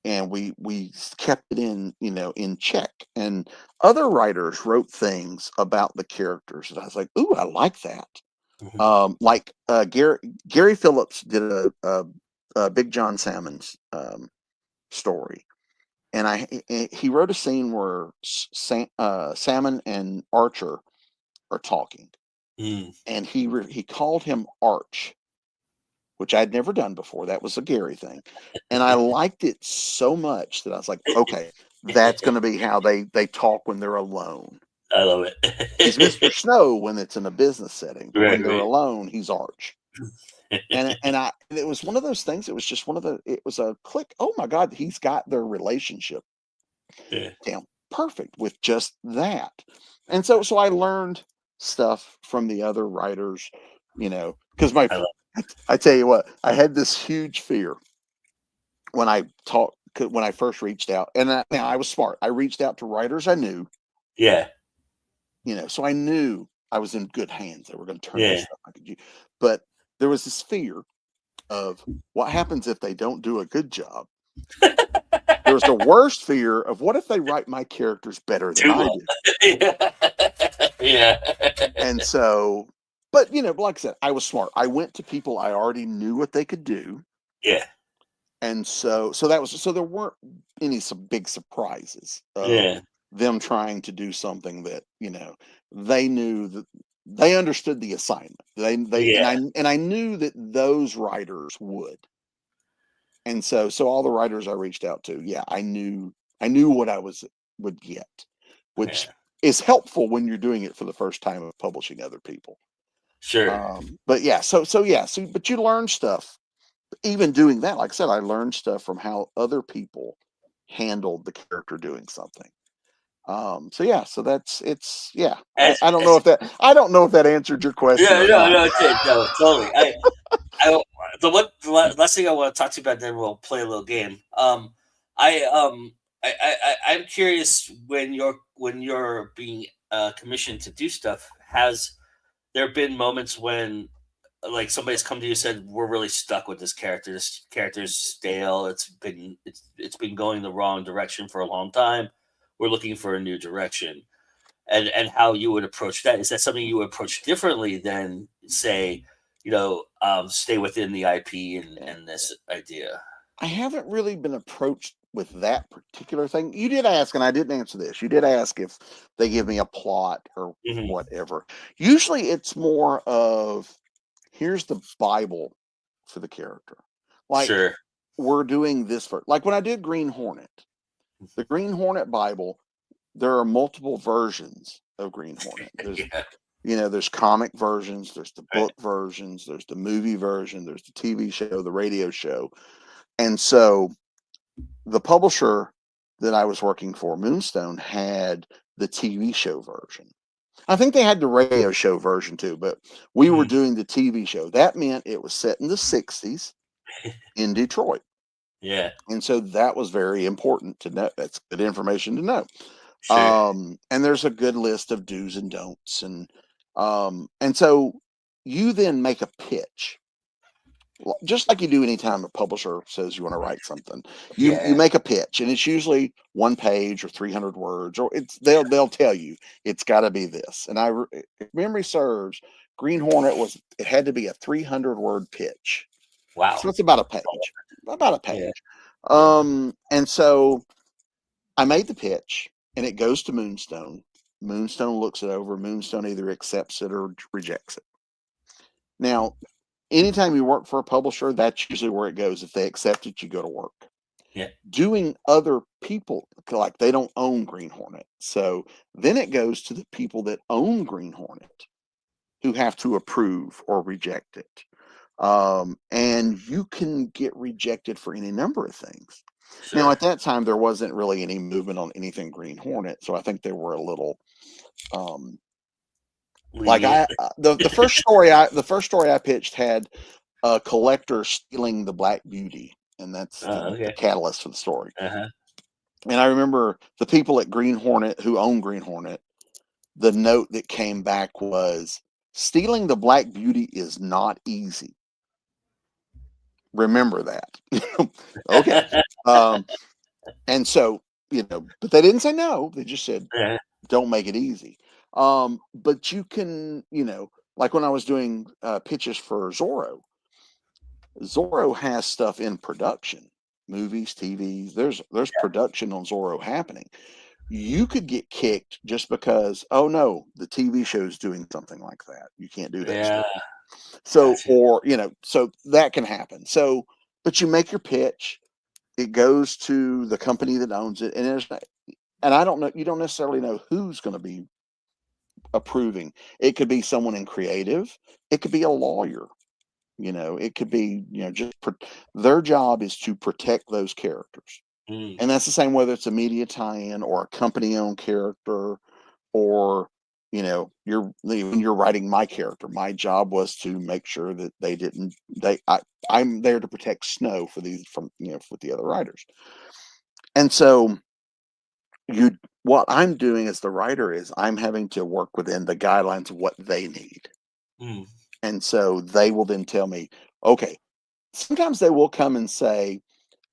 and we kept it in check. And other writers wrote things about the characters that I was like, ooh, I like that. Like Gary Phillips did a Big John Salmon's story, and he wrote a scene where Salmon and Archer are talking, and he called him Arch, which I'd never done before. That was a Gary thing, and I liked it so much that I was like, okay, that's going to be how they talk when they're alone. I love He's it. Mr. Snow when it's in a business setting, but when Right, they're right. alone, he's Arch. And it was one of those things. It was just it was a click. Oh my God, he's got their relationship Yeah, down perfect with just that. And so I learned stuff from the other writers, because I love. I tell you what, I had this huge fear when when I first reached out, and now I was smart. I reached out to writers I knew, Yeah, so I knew I was in good hands. They were going to turn me yeah. stuff I could use. But there was this fear of what happens if they don't do a good job. There was the worst fear of what if they write my characters better than Too I long. do. Yeah. And so, but like I said, I was smart. I went to people I already knew what they could do. Yeah. And so there weren't some big surprises of Yeah. them trying to do something that, they knew that they understood the assignment. They Yeah. and I knew that those writers would. And so all the writers I reached out to, yeah, I knew what I would get, which Yeah. is helpful when you're doing it for the first time of publishing other people. Sure. But yeah, but you learn stuff even doing that. Like I said, I learned stuff from how other people handled the character doing something. So yeah, so yeah. As, I don't know as if that answered your question Yeah, or no, not. no, it did. No, totally. I, last thing I want to talk to you about, then we'll play a little game. I, I'm curious when you're being commissioned to do stuff. Has there been moments when like somebody's come to you and said, "We're really stuck with this character. This character's stale. It's been going the wrong direction for a long time. We're looking for a new direction." And how you would approach that. Is that something you would approach differently than say, stay within the IP and this idea? I haven't really been approached with that particular thing. You did ask, and I didn't answer this. You did ask if they give me a plot or Hmm. whatever. Usually it's more of here's the Bible for the character. Like Sure. we're doing this for like when I did Green Hornet, the Green Hornet Bible, there are multiple versions of Green Hornet. Yeah. There's comic versions, there's the Right. book versions, there's the movie version, there's the TV show, the radio show. And so the publisher that I was working for, Moonstone, had the TV show version. I think they had the radio show version too, but we were Mhm. doing the TV show. That meant it was set in the 60s in Detroit. Yeah. And so that was very important to know. That's good information to know. Sure. And there's a good list of do's and don'ts. And so you then make a pitch just like you do anytime a publisher says you want to write something. You Yeah. make a pitch, and it's usually 1 page or 300 words, or they'll tell you it's got to be this. And if memory serves, Green Hornet it had to be a 300-word pitch, Wow. so it's about a page, about a Yeah. page. Yeah. And so I made the pitch, and it goes to Moonstone. Moonstone looks it over. Moonstone either accepts it or rejects it. Now, anytime you work for a publisher, that's usually where it goes. If they accept it, you go to work. Yeah. Doing other people, like they don't own Green Hornet. So then it goes to the people that own Green Hornet who have to approve or reject it. And you can get rejected for any number of things. Now, Sure. at that time, there wasn't really any movement on anything Green Hornet. So I think they were a little, um, like Lenient. the first story I pitched had a collector stealing the Black Beauty, and that's the Okay. catalyst for the story. Uh-huh. And I remember the people at Green Hornet who own Green Hornet, the note that came back was stealing the Black Beauty is not easy. Remember that. Okay. Um, And so, but they didn't say no. They just said, Yeah. don't make it easy. But you can, like when I was doing pitches for Zorro has stuff in production, movies, TVs. There's production on Zorro happening. You could get kicked just because, oh no, the TV show's doing something like that. You can't do that Yeah. story. So, Gotcha. or so that can happen. So, but you make your pitch. It goes to the company that owns it, and I don't know. You don't necessarily know who's going to be approving. It could be someone in creative. It could be a lawyer. It could be just their job is to protect those characters, Mm. and that's the same whether it's a media tie-in or a company-owned character, or when you're writing my character. My job was to make sure that they didn't. I'm there to protect Snow for these from with the other writers, and so you what I'm doing as the writer is I'm having to work within the guidelines of what they need. Mm. And so they will then tell me, okay, sometimes they will come and say,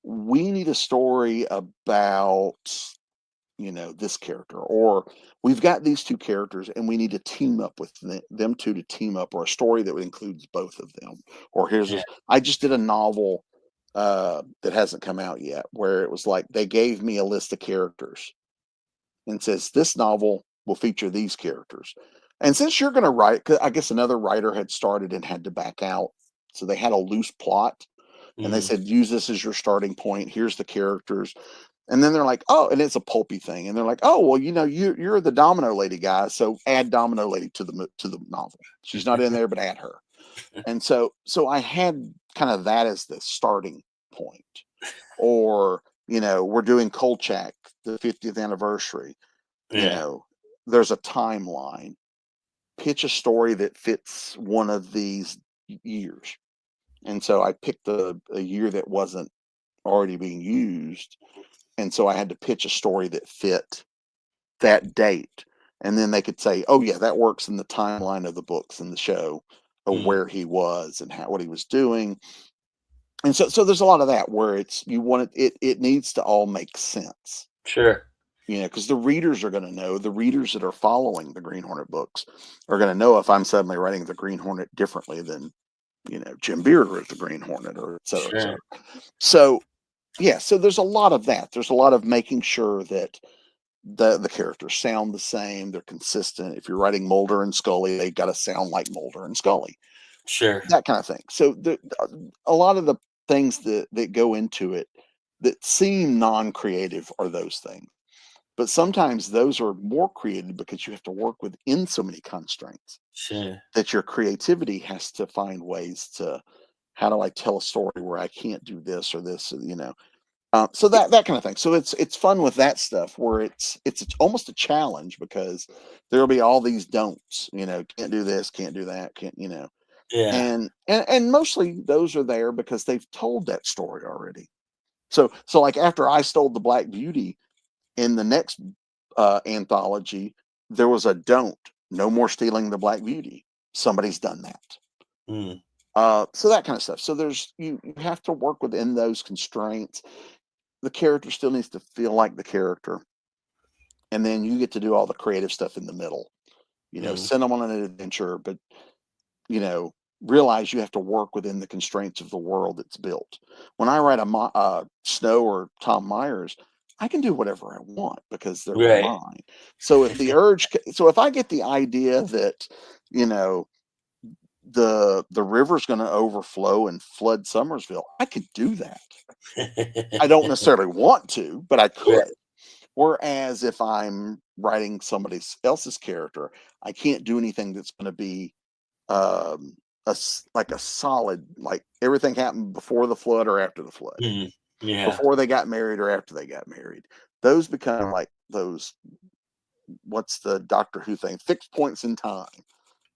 we need a story about, this character, or we've got these two characters and we need to team up with them two to team up, or a story that includes both of them. Or here's Yeah. this, I just did a novel that hasn't come out yet where it was like they gave me a list of characters and says this novel will feature these characters. And since you're going to write, 'cause I guess another writer had started and had to back out, so they had a loose plot, and they Mm. said use this as your starting point. Here's the characters, and then they're like, oh, and it's a pulpy thing, and they're like, oh, well, you're the Domino Lady guy, so add Domino Lady to the novel. She's not in there, but add her. And so I had kind of that as the starting point. Or we're doing Kolchak, the 50th anniversary. you Yeah. know, there's a timeline. Pitch a story that fits one of these years. And so I picked a year that wasn't already being used. And so I had to pitch a story that fit that date. And then they could say, oh, yeah, that works in the timeline of the books and the show of Mm. where he was and what he was doing. And so there's a lot of that where you want it needs to all make sense. Sure. Because the readers are going to know, the readers that are following the Green Hornet books are going to know if I'm suddenly writing the Green Hornet differently than, Jim Beard wrote the Green Hornet, or et cetera, et cetera. Sure. So, yeah, so there's a lot of that. There's a lot of making sure that the characters sound the same, they're consistent. If you're writing Mulder and Scully, they got to sound like Mulder and Scully, Sure. that kind of thing. So a lot of the things that go into it that seem non-creative are those things. But sometimes those are more creative because you have to work within so many constraints Sure. that your creativity has to find ways to, how do I tell a story where I can't do this or this, so that kind of thing. So it's fun with that stuff where it's almost a challenge because there'll be all these don'ts, can't do this, can't do that, can't, Yeah. and mostly those are there because they've told that story already. So like after I Stole the Black Beauty, in the next anthology, there was a don't. No more stealing the Black Beauty. Somebody's done that. Mm. So that kind of stuff. So you have to work within those constraints. The character still needs to feel like the character, and then you get to do all the creative stuff in the middle. Mm. Send them on an adventure, but you know realize you have to work within the constraints of the world that's built. When I write Snow or Tom Myers, I can do whatever I want because they're Right. mine. So if I get the idea that you know the river's going to overflow and flood Summersville, I could do that. I don't necessarily want to, but I Right. could. Whereas if I'm writing somebody else's character, I can't do anything that's going to be um, like a solid, like everything happened before the flood or after the flood, Mm. Yeah. before they got married or after they got married. Those become like those, what's the Doctor Who thing? Fixed points in time.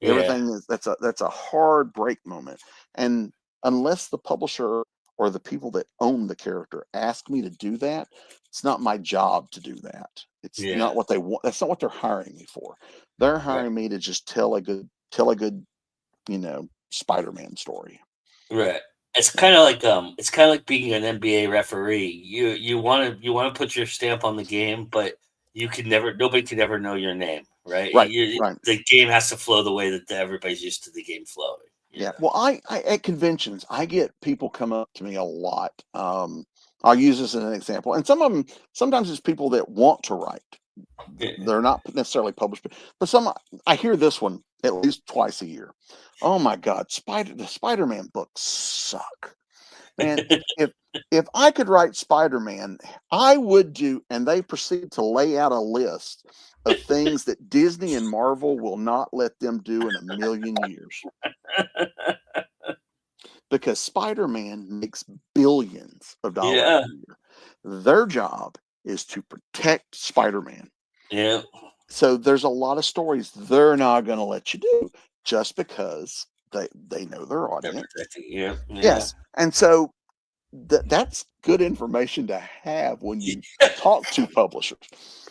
Yeah. Everything is that's a hard break moment. And unless the publisher or the people that own the character ask me to do that, it's not my job to do that. It's Yeah. not what they want. That's not what they're hiring me for. They're Right. hiring me to just tell a good Spider-Man story. Right. it's kind of like being an NBA referee. You want to put your stamp on the game, but nobody can ever know your name, right? Right, right. The game has to flow the way that everybody's used to the game flowing. You Yeah. know. Well, I at conventions, I get people come up to me a lot. I'll use this as an example, and some of them sometimes it's people that want to write. Yeah. They're not necessarily published, but some I hear this one at least twice a year. Oh my God, the Spider-Man books suck. Man, if I could write Spider-Man, I would do, and they proceed to lay out a list of things that Disney and Marvel will not let them do in a million years. Because Spider-Man makes billions of dollars Yeah. a year. Their job is to protect Spider-Man. Yeah. So there's a lot of stories they're not going to let you do just because they know their They're audience. protecting. Yeah. Yeah. Yes. And so that's good information to have when you talk to publishers,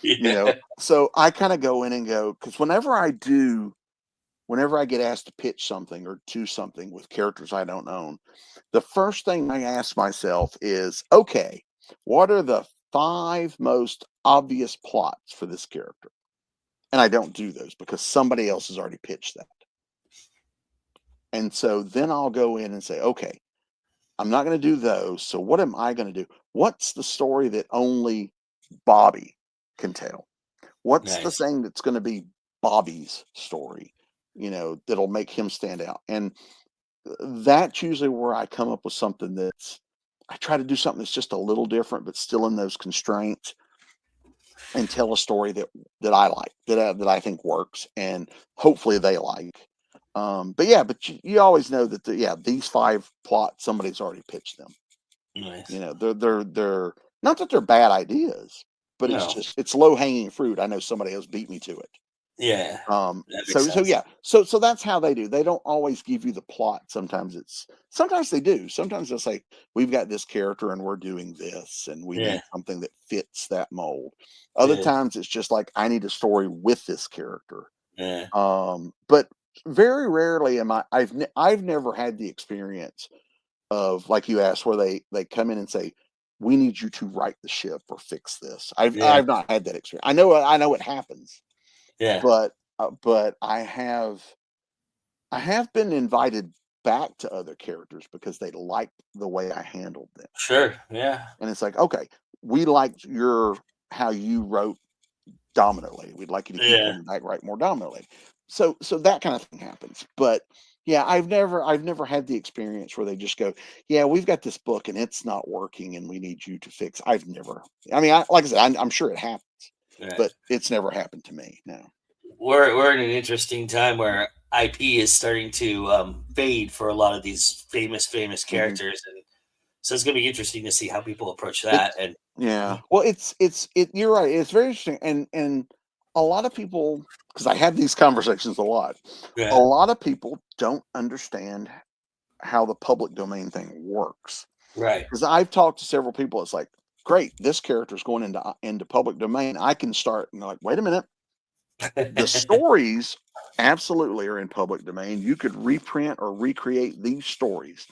Yeah. So I kind of go in and go, because whenever I get asked to pitch something or do something with characters I don't own, the first thing I ask myself is, okay, what are the 5 most obvious plots for this character? And I don't do those because somebody else has already pitched that. And so then I'll go in and say, okay, I'm not going to do those. So what am I going to do? What's the story that only Bobby can tell? What's the Nice. thing that's going to be Bobby's story, that'll make him stand out? And that's usually where I come up with something I try to do something that's just a little different, but still in those constraints, and tell a story that I like, that I think works, and hopefully they like. But yeah, but you always know that these 5 plots somebody's already pitched them. Nice. They're not that they're bad ideas, but No. it's low hanging fruit. I know somebody else beat me to it. Yeah. That makes So sense. yeah, so that's how they do. They don't always give you the plot. Sometimes they do. Sometimes they'll say, we've got this character and we're doing this, and we Yeah. need something that fits that mold. Other Yeah. times it's just like, I need a story with this character. Yeah. But very rarely I've never had the experience of, like you asked, where they come in and say, we need you to right the ship or fix this. Yeah. I've not had that experience. I know it happens, Yeah. but I have been invited back to other characters because they liked the way I handled them. Sure. Yeah. And it's like, okay, we liked how you wrote Domino Lady. We'd like you to keep Yeah. coming back, write more Domino Lady. So that kind of thing happens. But yeah, I've never had the experience where they just go, yeah, we've got this book and it's not working and we need you to fix. I've never. I mean, like I said, I'm sure it happens, Right. but it's never happened to me. No. We're in an interesting time where IP is starting to fade for a lot of these famous Hmm. characters, and so it's going to be interesting to see how people approach It that. And Yeah. Well, you're right. It's very interesting, and a lot of people, because I have these conversations a lot. A yeah, lot of people don't understand how the public domain thing works. right, Because I've talked to several people, it's like, great, this character's going into public domain. I can start, and they're like, wait a minute, the stories absolutely are in public domain. You could reprint or recreate these stories.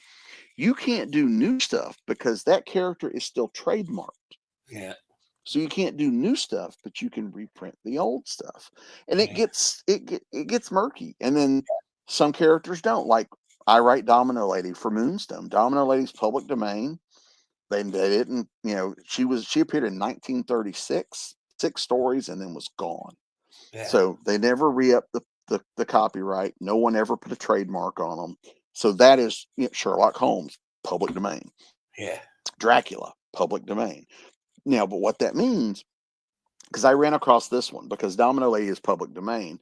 You can't do new stuff because that character is still trademarked. yeah, So you can't do new stuff, but you can reprint the old stuff, and yeah, it gets murky. And then some characters don't. Like, I write Domino Lady for Moonstone. Domino Lady's public domain. They didn't, she appeared in 1936, 6 stories, and then was gone. yeah, So they never re-upped the copyright. No one ever put a trademark on them. So that is, Sherlock Holmes, public domain. yeah, Dracula, public domain. Now, but what that means, because I ran across this one, because Domino Lady is public domain.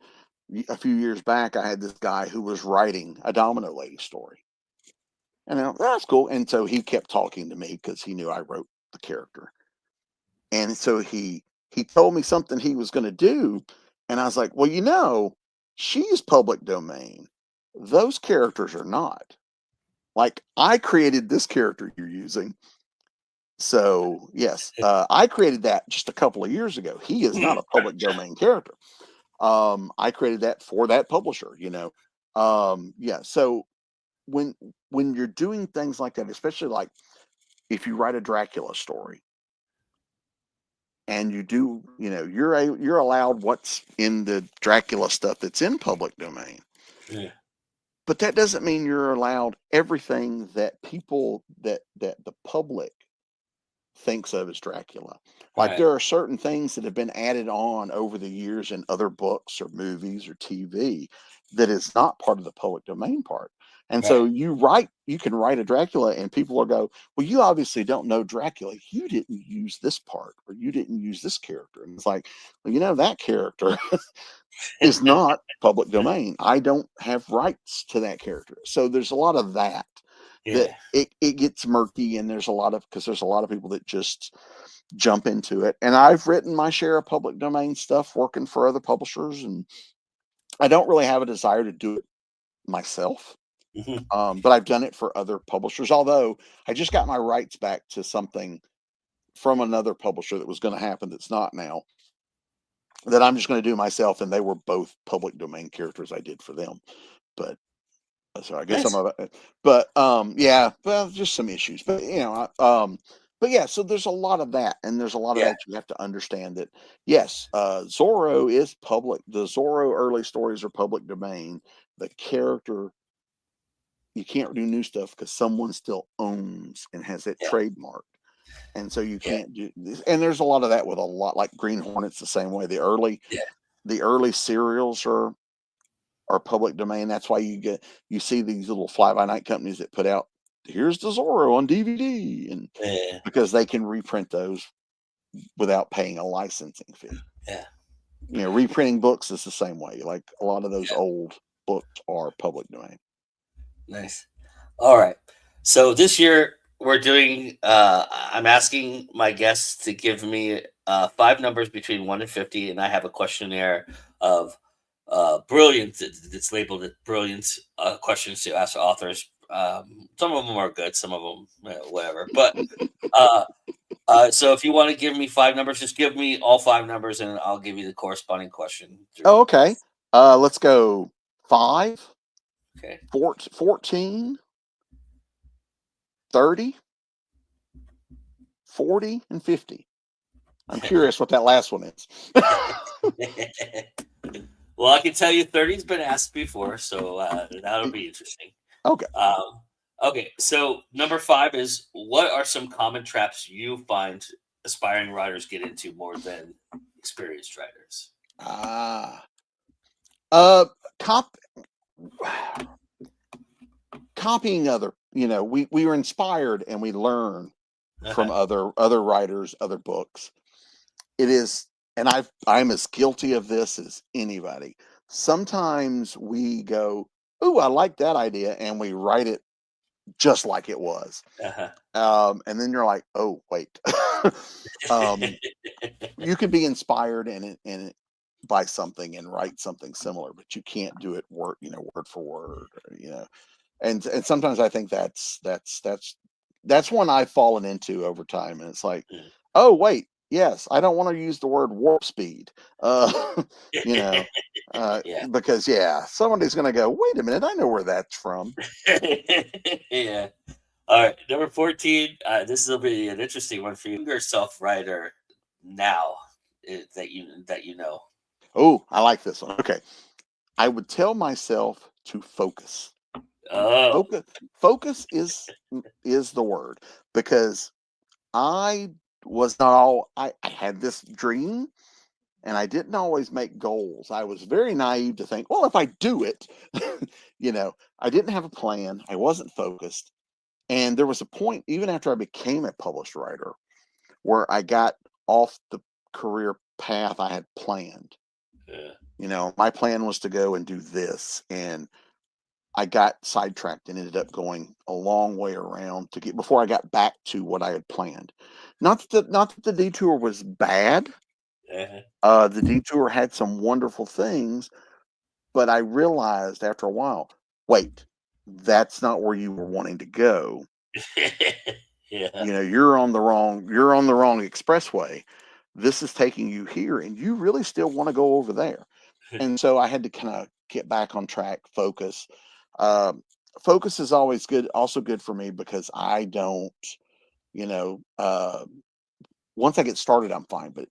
A few years back, I had this guy who was writing a Domino Lady story. And that's cool. And so he kept talking to me because he knew I wrote the character. And so he told me something he was going to do. And I was like, well, she's public domain. Those characters are not. Like, I created this character you're using. So yes, I created that just a couple of years ago. He is not a public domain character. I created that for that publisher. Yeah. So when when you're doing things like that, especially like if you write a Dracula story and you do, you're allowed what's in the Dracula stuff that's in public domain. Yeah. But that doesn't mean you're allowed everything that people that the public thinks of as Dracula. Like Right. there are certain things that have been added on over the years in other books or movies or TV that is not part of the public domain part. And so Right. you can write a Dracula and people will go, well, you obviously don't know Dracula. You didn't use this part or you didn't use this character. And it's like, well, that character is not public domain. I don't have rights to that character. So there's a lot of that Yeah. it gets murky, and there's a lot of people that just jump into it. And I've written my share of public domain stuff working for other publishers, and I don't really have a desire to do it myself. Mhm. But I've done it for other publishers, although I just got my rights back to something from another publisher that was going to happen that's not now, that I'm just going to do myself, and they were both public domain characters I did for them. But so I guess I'm Nice. about, but yeah, well, just some issues, but but yeah, so there's a lot of that, and there's a lot of Yeah. that you have to understand that yes, Zorro is public. The Zorro early stories are public domain. The character, you can't do new stuff because someone still owns and has it Yeah. trademarked, and so you Yeah. can't do this. And there's a lot of that with a lot like Green Hornets the same way. Yeah. The early serials are public domain. That's why you see these little fly by night companies that put out here's the Zorro on DVD, and Yeah. because they can reprint those without paying a licensing fee. Yeah. Reprinting books is the same way. Like a lot of those Yeah. old books are public domain. Nice. All right. So this year we're doing. I'm asking my guests to give me 5 numbers between 1 and 50, and I have a questionnaire of brilliant. It's labeled as brilliant questions to ask authors. Some of them are good, some of them whatever. But uh, so if you want to give me 5 numbers, just give me all 5 numbers, and I'll give you the corresponding question. Oh, okay. Let's go 5, Okay. 14, 30, 40, and 50. I'm curious what that last one is. Well, I can tell you 30's been asked before, so that'll be interesting. Okay. Okay, so number 5 is, what are some common traps you find aspiring writers get into more than experienced writers? Cop copying other. We were inspired and we learn from other writers, other books. It is, and I'm as guilty of this as anybody. Sometimes we go, "Ooh, I like that idea," and we write it just like it was. And then you're like, "Oh, wait." You can be inspired and by something and write something similar, but you can't do it word for word, and sometimes I think that's one I've fallen into over time, and it's like, Mm. oh wait, yes, I don't want to use the word warp speed, you know, Yeah. because yeah, somebody's gonna go, wait a minute, I know where that's from. Yeah. All right, number 14. This will be an interesting one for you. Younger self-writer now that you know. Oh, I like this one. Okay, I would tell myself to focus. Oh. Focus is the word, because I was not all I had this dream, and I didn't always make goals. I was very naive to think, well, if I do it, I didn't have a plan. I wasn't focused. And there was a point, even after I became a published writer, where I got off the career path I had planned. My plan was to go and do this. And I got sidetracked and ended up going a long way around to get before I got back to what I had planned. Not that the detour was bad. The detour had some wonderful things, but I realized after a while, wait, that's not where you were wanting to go. Yeah. You're on the wrong expressway. This is taking you here, and you really still want to go over there. And so I had to kind of get back on track, focus. focus is always good, also good for me because I don't, you know, once I get started, I'm fine, but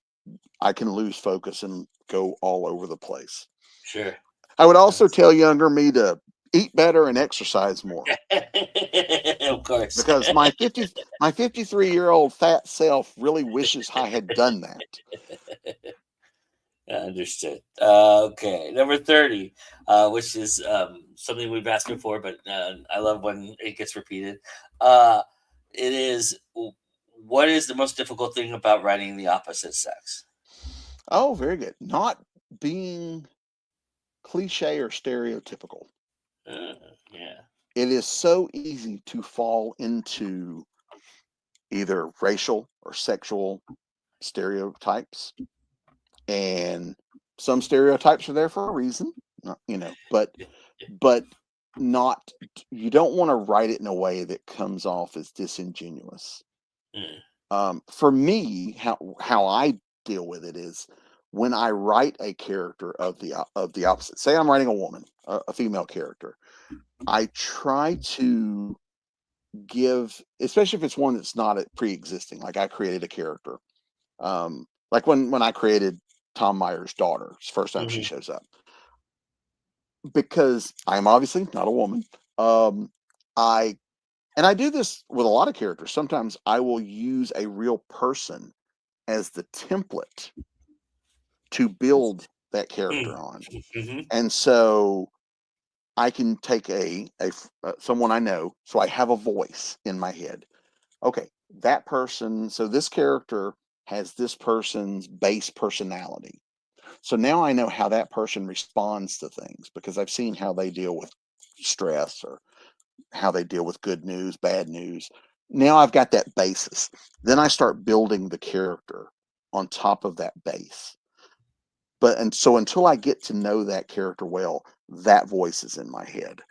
I can lose focus and go all over the place. Sure. I would also tell younger me to eat better and exercise more Of course. because my 53-year-old fat self really wishes I had done that. Understood. Okay, number 30, which is something we've asked before, but I love when it gets repeated. Uh, it is, what is the most difficult thing about writing the opposite sex? Oh, very good. Not being cliche or stereotypical. Yeah. It is so easy to fall into either racial or sexual stereotypes, and some stereotypes are there for a reason, but not, you don't want to write it in a way that comes off as disingenuous. Mm, For me, how I deal with it is when I write a character of the opposite. Say I'm writing a woman, a female character. I try to give, especially if it's one that's not pre-existing. Like I created a character, like when I created Tom Meyer's daughter, it's the first time she mhm, shows up, because I'm obviously not a woman. Um, I and I do this with a lot of characters. Sometimes I will use a real person as the template to build that mm, character on. mhm, And so I can take someone I know, so I have a voice in my head. Okay, that person, so this character has this person's base personality. So now I know how that person responds to things because I've seen how they deal with stress or how they deal with good news, bad news. Now I've got that basis. Then I start building the character on top of that base. And so until I get to know that character well, that voice is in my head.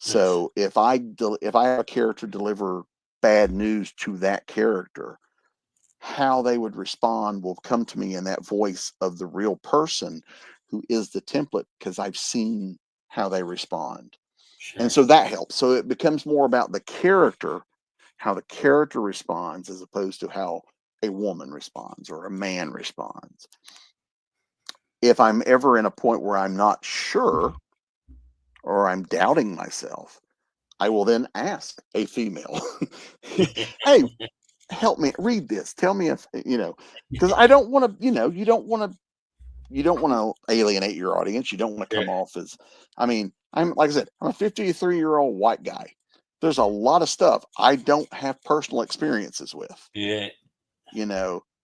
nice. So if I have a character deliver bad news to that character, how they would respond will come to me in that voice of the real person who is the template because I've seen how they respond. And Sure. so that helps. So it becomes more about the character, how the character responds, as opposed to how a woman responds or a man responds. If I'm ever in a point where I'm not sure or I'm doubting myself, I will then ask a female, hey, help me read this. Tell me if, because I don't want to, you don't want to alienate your audience. You don't want to Sure. come off as, I mean, I'm like I said, I'm a 53-year-old white guy. There's a lot of stuff I don't have personal experiences with. Yeah.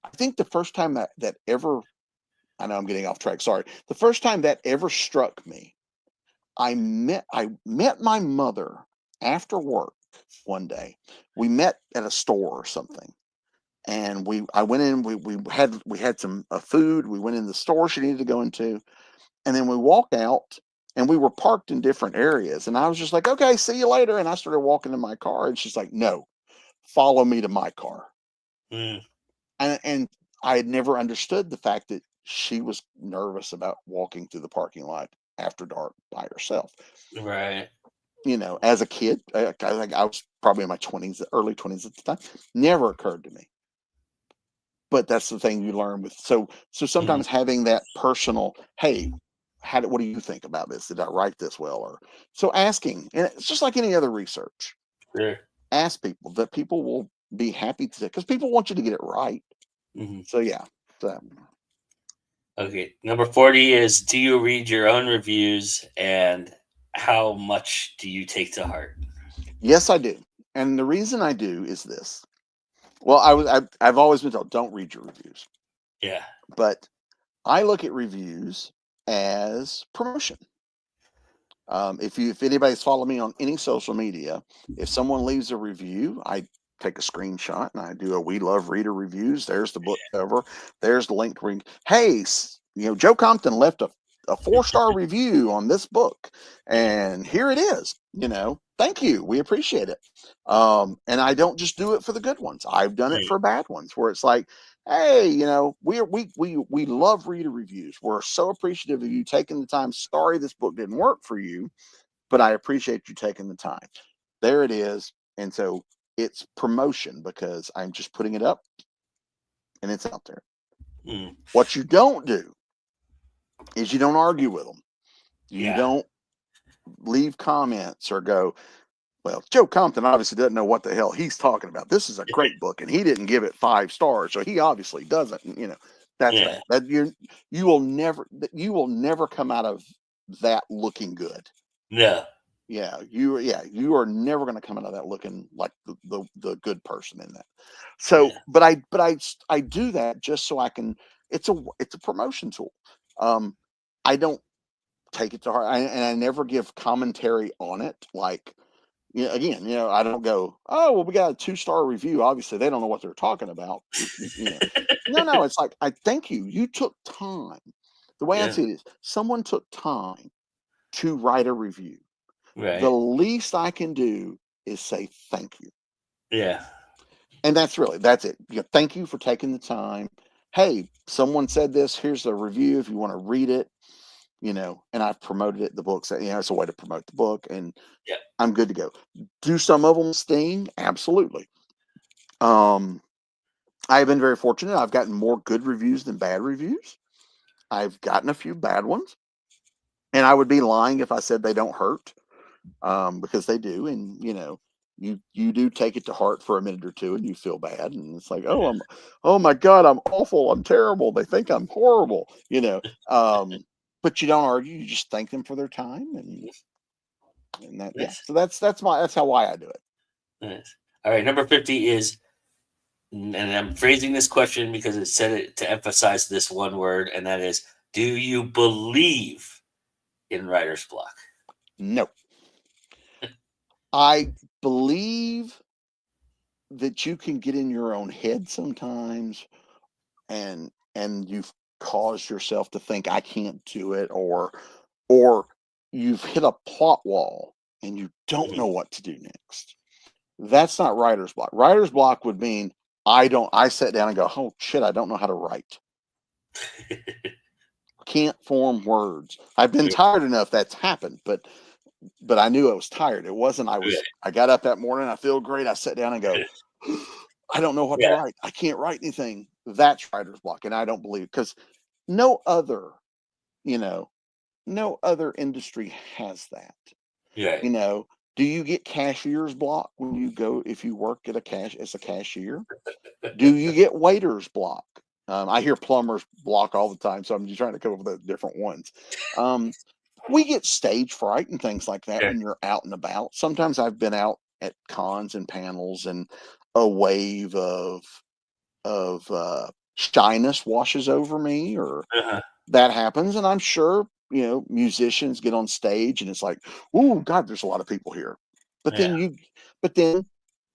I think the first time that ever, I know I'm getting off track. Sorry. The first time that ever struck me, I met my mother after work one day. We met at a store or something, and I went in. We had some food. We went in the store she needed to go into, and then we walked out, and we were parked in different areas. And I was just like, okay, see you later. And I started walking to my car, and she's like, no, follow me to my car. Mm, And I had never understood the fact that she was nervous about walking through the parking lot after dark by herself. right. As a kid, I was probably in my 20s, early 20s at the time. Never occurred to me. But that's the thing you learn with. So Mhm, sometimes having that personal, hey, what do you think about this? Did I write this well? Or so asking, and it's just like any other research. sure. Ask people that people will be happy to, because people want you to get it right. Mhm. So yeah. So, Okay. Number 40 is, do you read your own reviews and how much do you take to heart? yes, I do. And the reason I do is this. Well, I've always been told don't read your reviews, Yeah. but I look at reviews as promotion. If anybody's followed me on any social media, if someone leaves a review, I take a screenshot and I do a "We Love Reader" reviews. There's the book cover. There's the link. Hey, Joe Compton left a 4-star review on this book, Yeah. and here it is. Thank you. We appreciate it. And I don't just do it for the good ones. I've done it Mm, for bad ones where it's like, hey, we love reader reviews. We're so appreciative of you taking the time. Sorry this book didn't work for you, but I appreciate you taking the time. There it is. And so it's promotion because I'm just putting it up and it's out there. Mm. What you don't do is you don't argue with them. You Yeah. don't leave comments or go, well, Joe Compton obviously doesn't know what the hell he's talking about. This is a great book, and he didn't give it 5 stars, so he obviously doesn't. You know, that's Yeah. bad. That you will never come out of that looking good. No. Yeah, you are never going to come out of that looking like the good person in that. So, Yeah. but I do that just so I can. It's a promotion tool. Um, I don't take it to heart, and I never give commentary on it. Like, again, I don't go, oh well, we got a 2-star review. Obviously, they don't know what they're talking about. No, it's like I thank you. You took time. The way I Yeah. see it is, someone took time to write a review. The Right. least I can do is say thank you. Yeah. And that's it. Thank you for taking the time. Hey, someone said this. Here's the review if you want to read it. And I've promoted it. The book's, it's a way to promote the book, and Yeah. I'm good to go. Do some of them sting? Absolutely. Um, I've been very fortunate. I've gotten more good reviews than bad reviews. I've gotten a few bad ones, and I would be lying if I said they don't hurt. Because they do, and you do take it to heart for a minute or two, and you feel bad, and it's like, Yeah. oh my God, I'm awful, I'm terrible, they think I'm horrible, but you don't argue, you just thank them for their time, and that, yeah. Nice. So that's how why I do it. Nice. All right. Number 50 is, and I'm phrasing this question because it said it to emphasize this one word, and that is, do you believe in writer's block? No, I believe that you can get in your own head sometimes, and you've caused yourself to think I can't do it, or you've hit a plot wall and you don't Mhm. know what to do next. That's not writer's block. Writer's block would mean I sit down and go, oh shit, I don't know how to write. Can't form words. I've been tired enough that's happened, but I knew I was tired. It wasn't I got up that morning, I feel great. I sat down and go, I don't know what to Yeah. write. I can't write anything. That's writer's block. And I don't believe, because no other, you know, no other industry has that. Right. You know, do you get cashier's block when you go, if you work at as a cashier? Do you get waiter's block? I hear plumbers block all the time, so I'm just trying to come up with different ones. We get stage fright and things like that Sure. when you're out and about. Sometimes I've been out at cons and panels, and a wave of shyness washes over me, or Uh-huh. that happens, and I'm sure musicians get on stage and it's like, oh God, there's a lot of people here, but Yeah. then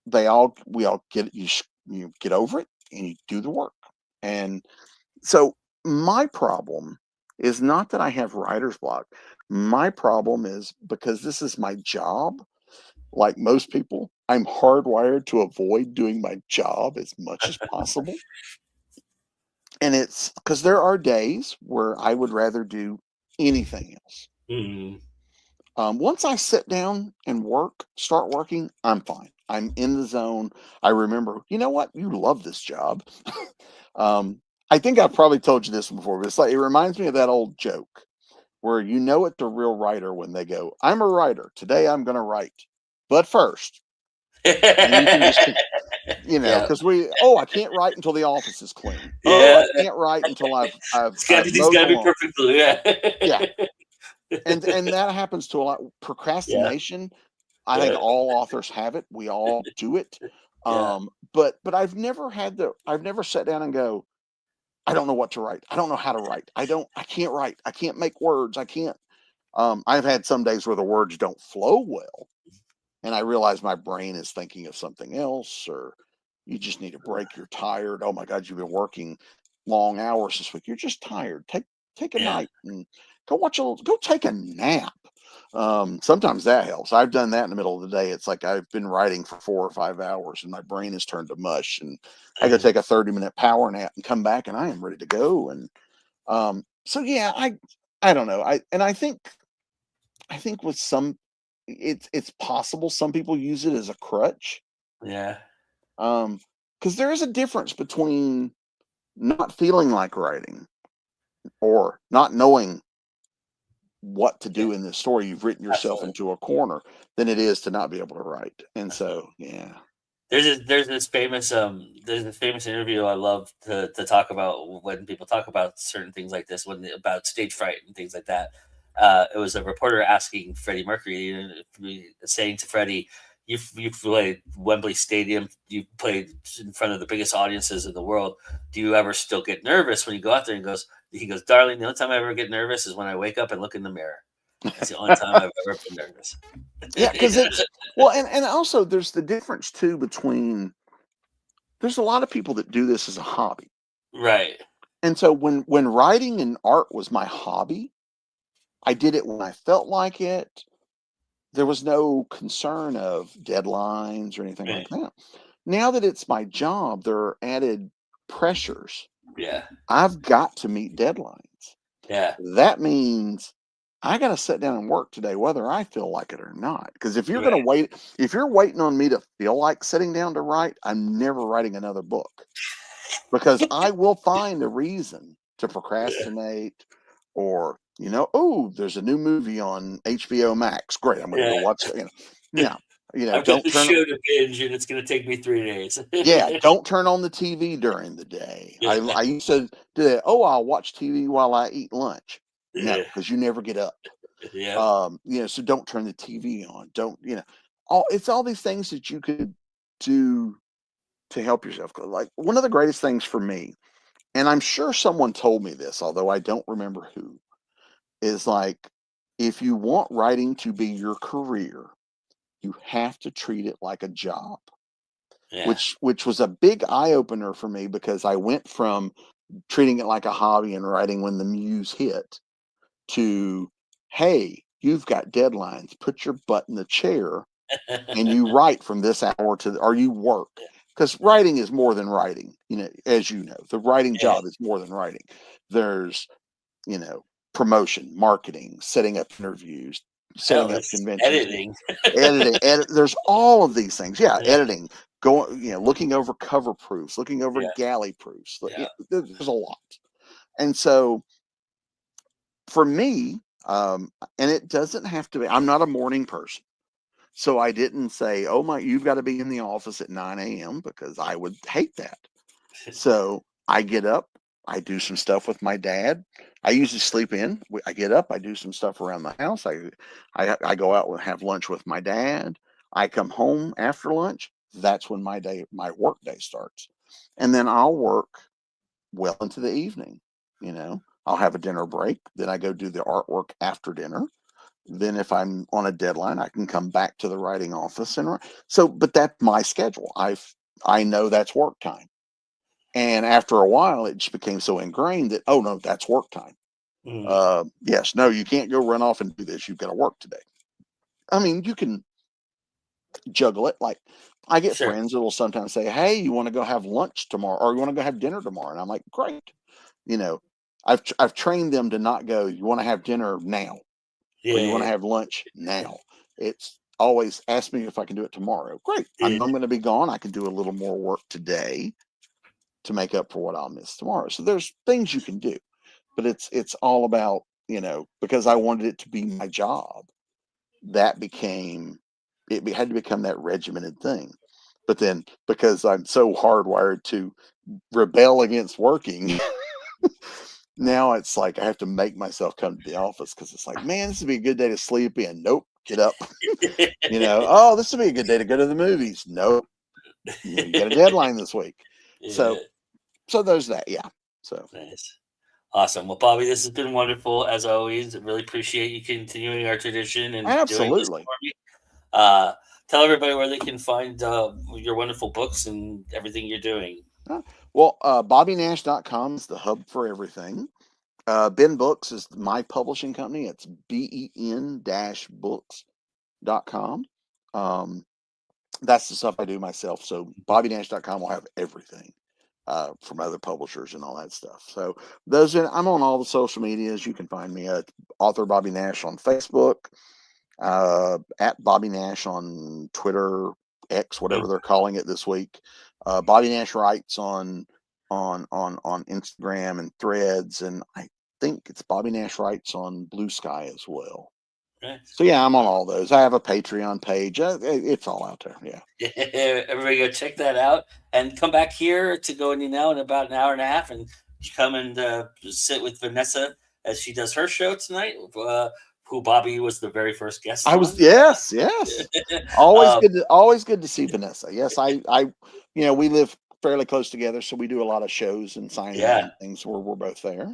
we all get it. You get over it and you do the work. And so my problem is not that I have writer's block. My problem is, because this is my job, like most people, I'm hardwired to avoid doing my job as much as possible. And it's because there are days where I would rather do anything else. Mhm. Once I sit down and start working, I'm fine. I'm in the zone. I remember, you know what? You love this job. I think I've probably told you this before, but it's like, it reminds me of that old joke where it's a real writer when they go, I'm a writer. Today I'm going to write. But first, and you can just Yeah. because I can't write until the office is clean. Oh, I Yeah. can't write until I've Everything's got mowed to the be lawn. perfectly. Yeah. Yeah, and that happens to a lot. Yeah. Procrastination, I think Yeah. all authors have it. We all do it. Yeah. But I've never sat down and go, I don't know what to write. I don't know how to write. I can't write. I can't make words. I can't. I've had some days where the words don't flow well, and I realize my brain is thinking of something else, or you just need a break. You're tired. Oh my God, you've been working long hours this week. You're just tired. Take a Yeah. night and go take a nap. Sometimes that helps. I've done that in the middle of the day. It's like I've been writing for 4 or 5 hours and my brain has turned to mush, and I go Uh, take a 30-minute power nap and come back and I am ready to go. And so yeah, I don't know. I think with some it's possible some people use it as a crutch. Yeah. Because there is a difference between not feeling like writing or not knowing what to Yeah. do in this story. You've written yourself Absolutely. into a corner than it is to not be able to write. And so, yeah. There's this famous interview I love to talk about when people talk about certain things like this, when about stage fright and things like that. It was a reporter asking Freddie Mercury, saying to Freddie, "You've played Wembley Stadium, you've played in front of the biggest audiences in the world. Do you ever still get nervous when you go out there?" And he goes, "Darling, the only time I ever get nervous is when I wake up and look in the mirror. That's the only time I've ever been nervous." Yeah, because it's well, and also there's the difference too between there's a lot of people that do this as a hobby. Right. And so when writing and art was my hobby, I did it when I felt like it. There was no concern of deadlines or anything like Right. that. Now that it's my job, there are added pressures. Yeah. I've got to meet deadlines. Yeah. That means I got to sit down and work today, whether I feel like it or not. Because if you're going to Right. wait, if you're waiting on me to feel like sitting down to write, I'm never writing another book because I will find a reason to procrastinate or, oh, there's a new movie on HBO Max. Great. I'm going to go Yeah. watch it. Yeah. I've got Don't the turn, show to binge, and it's going to take me 3 days. yeah, don't turn on the TV during the day. I used to do that. Oh, I'll watch TV while I eat lunch. No, Yeah. because you never get up. Yep. So don't turn the TV on. Don't, it's all these things that you could do to help yourself. Like one of the greatest things for me, and I'm sure someone told me this, although I don't remember who, is like if you want writing to be your career, you have to treat it like a job, Yeah. which was a big eye opener for me because I went from treating it like a hobby and writing when the muse hit to, hey, you've got deadlines. Put your butt in the chair and you write from this hour or you work. Because Yeah. writing is more than writing, as you know, the writing Yeah. job is more than writing. There's, you know, promotion, marketing, setting up interviews, Hell, setting up it's conventions, editing. there's all of these things. Yeah, Yeah. editing, going, looking over cover proofs, looking over Yeah. galley proofs. Yeah. There's a lot. And so for me, and it doesn't have to be, I'm not a morning person. So I didn't say, oh my, you've got to be in the office at 9 a.m. because I would hate that. So I get up, I do some stuff with my dad. I usually sleep in. I get up, I do some stuff around the house. I go out and have lunch with my dad. I come home after lunch. That's when my work day starts. And then I'll work well into the evening. I'll have a dinner break. Then I go do the artwork after dinner. Then if I'm on a deadline, I can come back to the writing office but that's my schedule. I know that's work time. And after a while, it just became so ingrained that, oh no, that's work time. Mm. Yes, no, you can't go run off and do this. You've got to work today. I mean, you can juggle it. Like I get Sure. friends that will sometimes say, hey, you want to go have lunch tomorrow or you want to go have dinner tomorrow? And I'm like, great. You know, I've trained them to not go, you want to have dinner now or you want to Yeah. have lunch now. It's always ask me if I can do it tomorrow. Great. I Yeah. know I'm going to be gone. I can do a little more work today to make up for what I'll miss tomorrow. So there's things you can do, but it's all about, because I wanted it to be my job, that became had to become that regimented thing. But then because I'm so hardwired to rebel against working, now it's like I have to make myself come to the office because it's like, man, this would be a good day to sleep in. Nope, get up. Oh, this would be a good day to go to the movies. Nope, you got a deadline this week. Yeah. So there's that. Yeah. So Nice. Awesome. Well, Bobby, this has been wonderful as always. I really appreciate you continuing our tradition and doing this absolutely. for me. Uh, Tell everybody where they can find your wonderful books and everything you're doing. Well, BobbyNash.com is the hub for everything. Ben Books is my publishing company. It's ben-books.com. That's the stuff I do myself. So BobbyNash.com will have everything from other publishers and all that stuff. So I'm on all the social medias. You can find me at Author Bobby Nash on Facebook. at Bobby Nash on Twitter, X, whatever they're calling it this week. Bobby Nash writes on Instagram and Threads, and I think it's Bobby Nash writes on Blue Sky as well. Right. So yeah, I'm on all those. I have a Patreon page. It's all out there. Yeah. Everybody go check that out and come back here to Go Indie Now in about an hour and a half and come and sit with Vanessa as she does her show tonight. Who Bobby was the very first guest I on. was yes. Always Um, always good to see Vanessa. Yes, we live fairly close together, so we do a lot of shows and signings Yeah. and things where we're both there.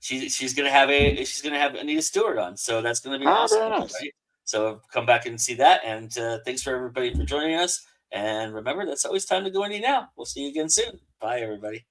she's gonna have Anita Stewart on, so that's gonna be awesome. Very nice. Right? So come back and see that, and thanks for everybody for joining us. And remember, that's always time to go indie now. We'll see you again soon. Bye, everybody.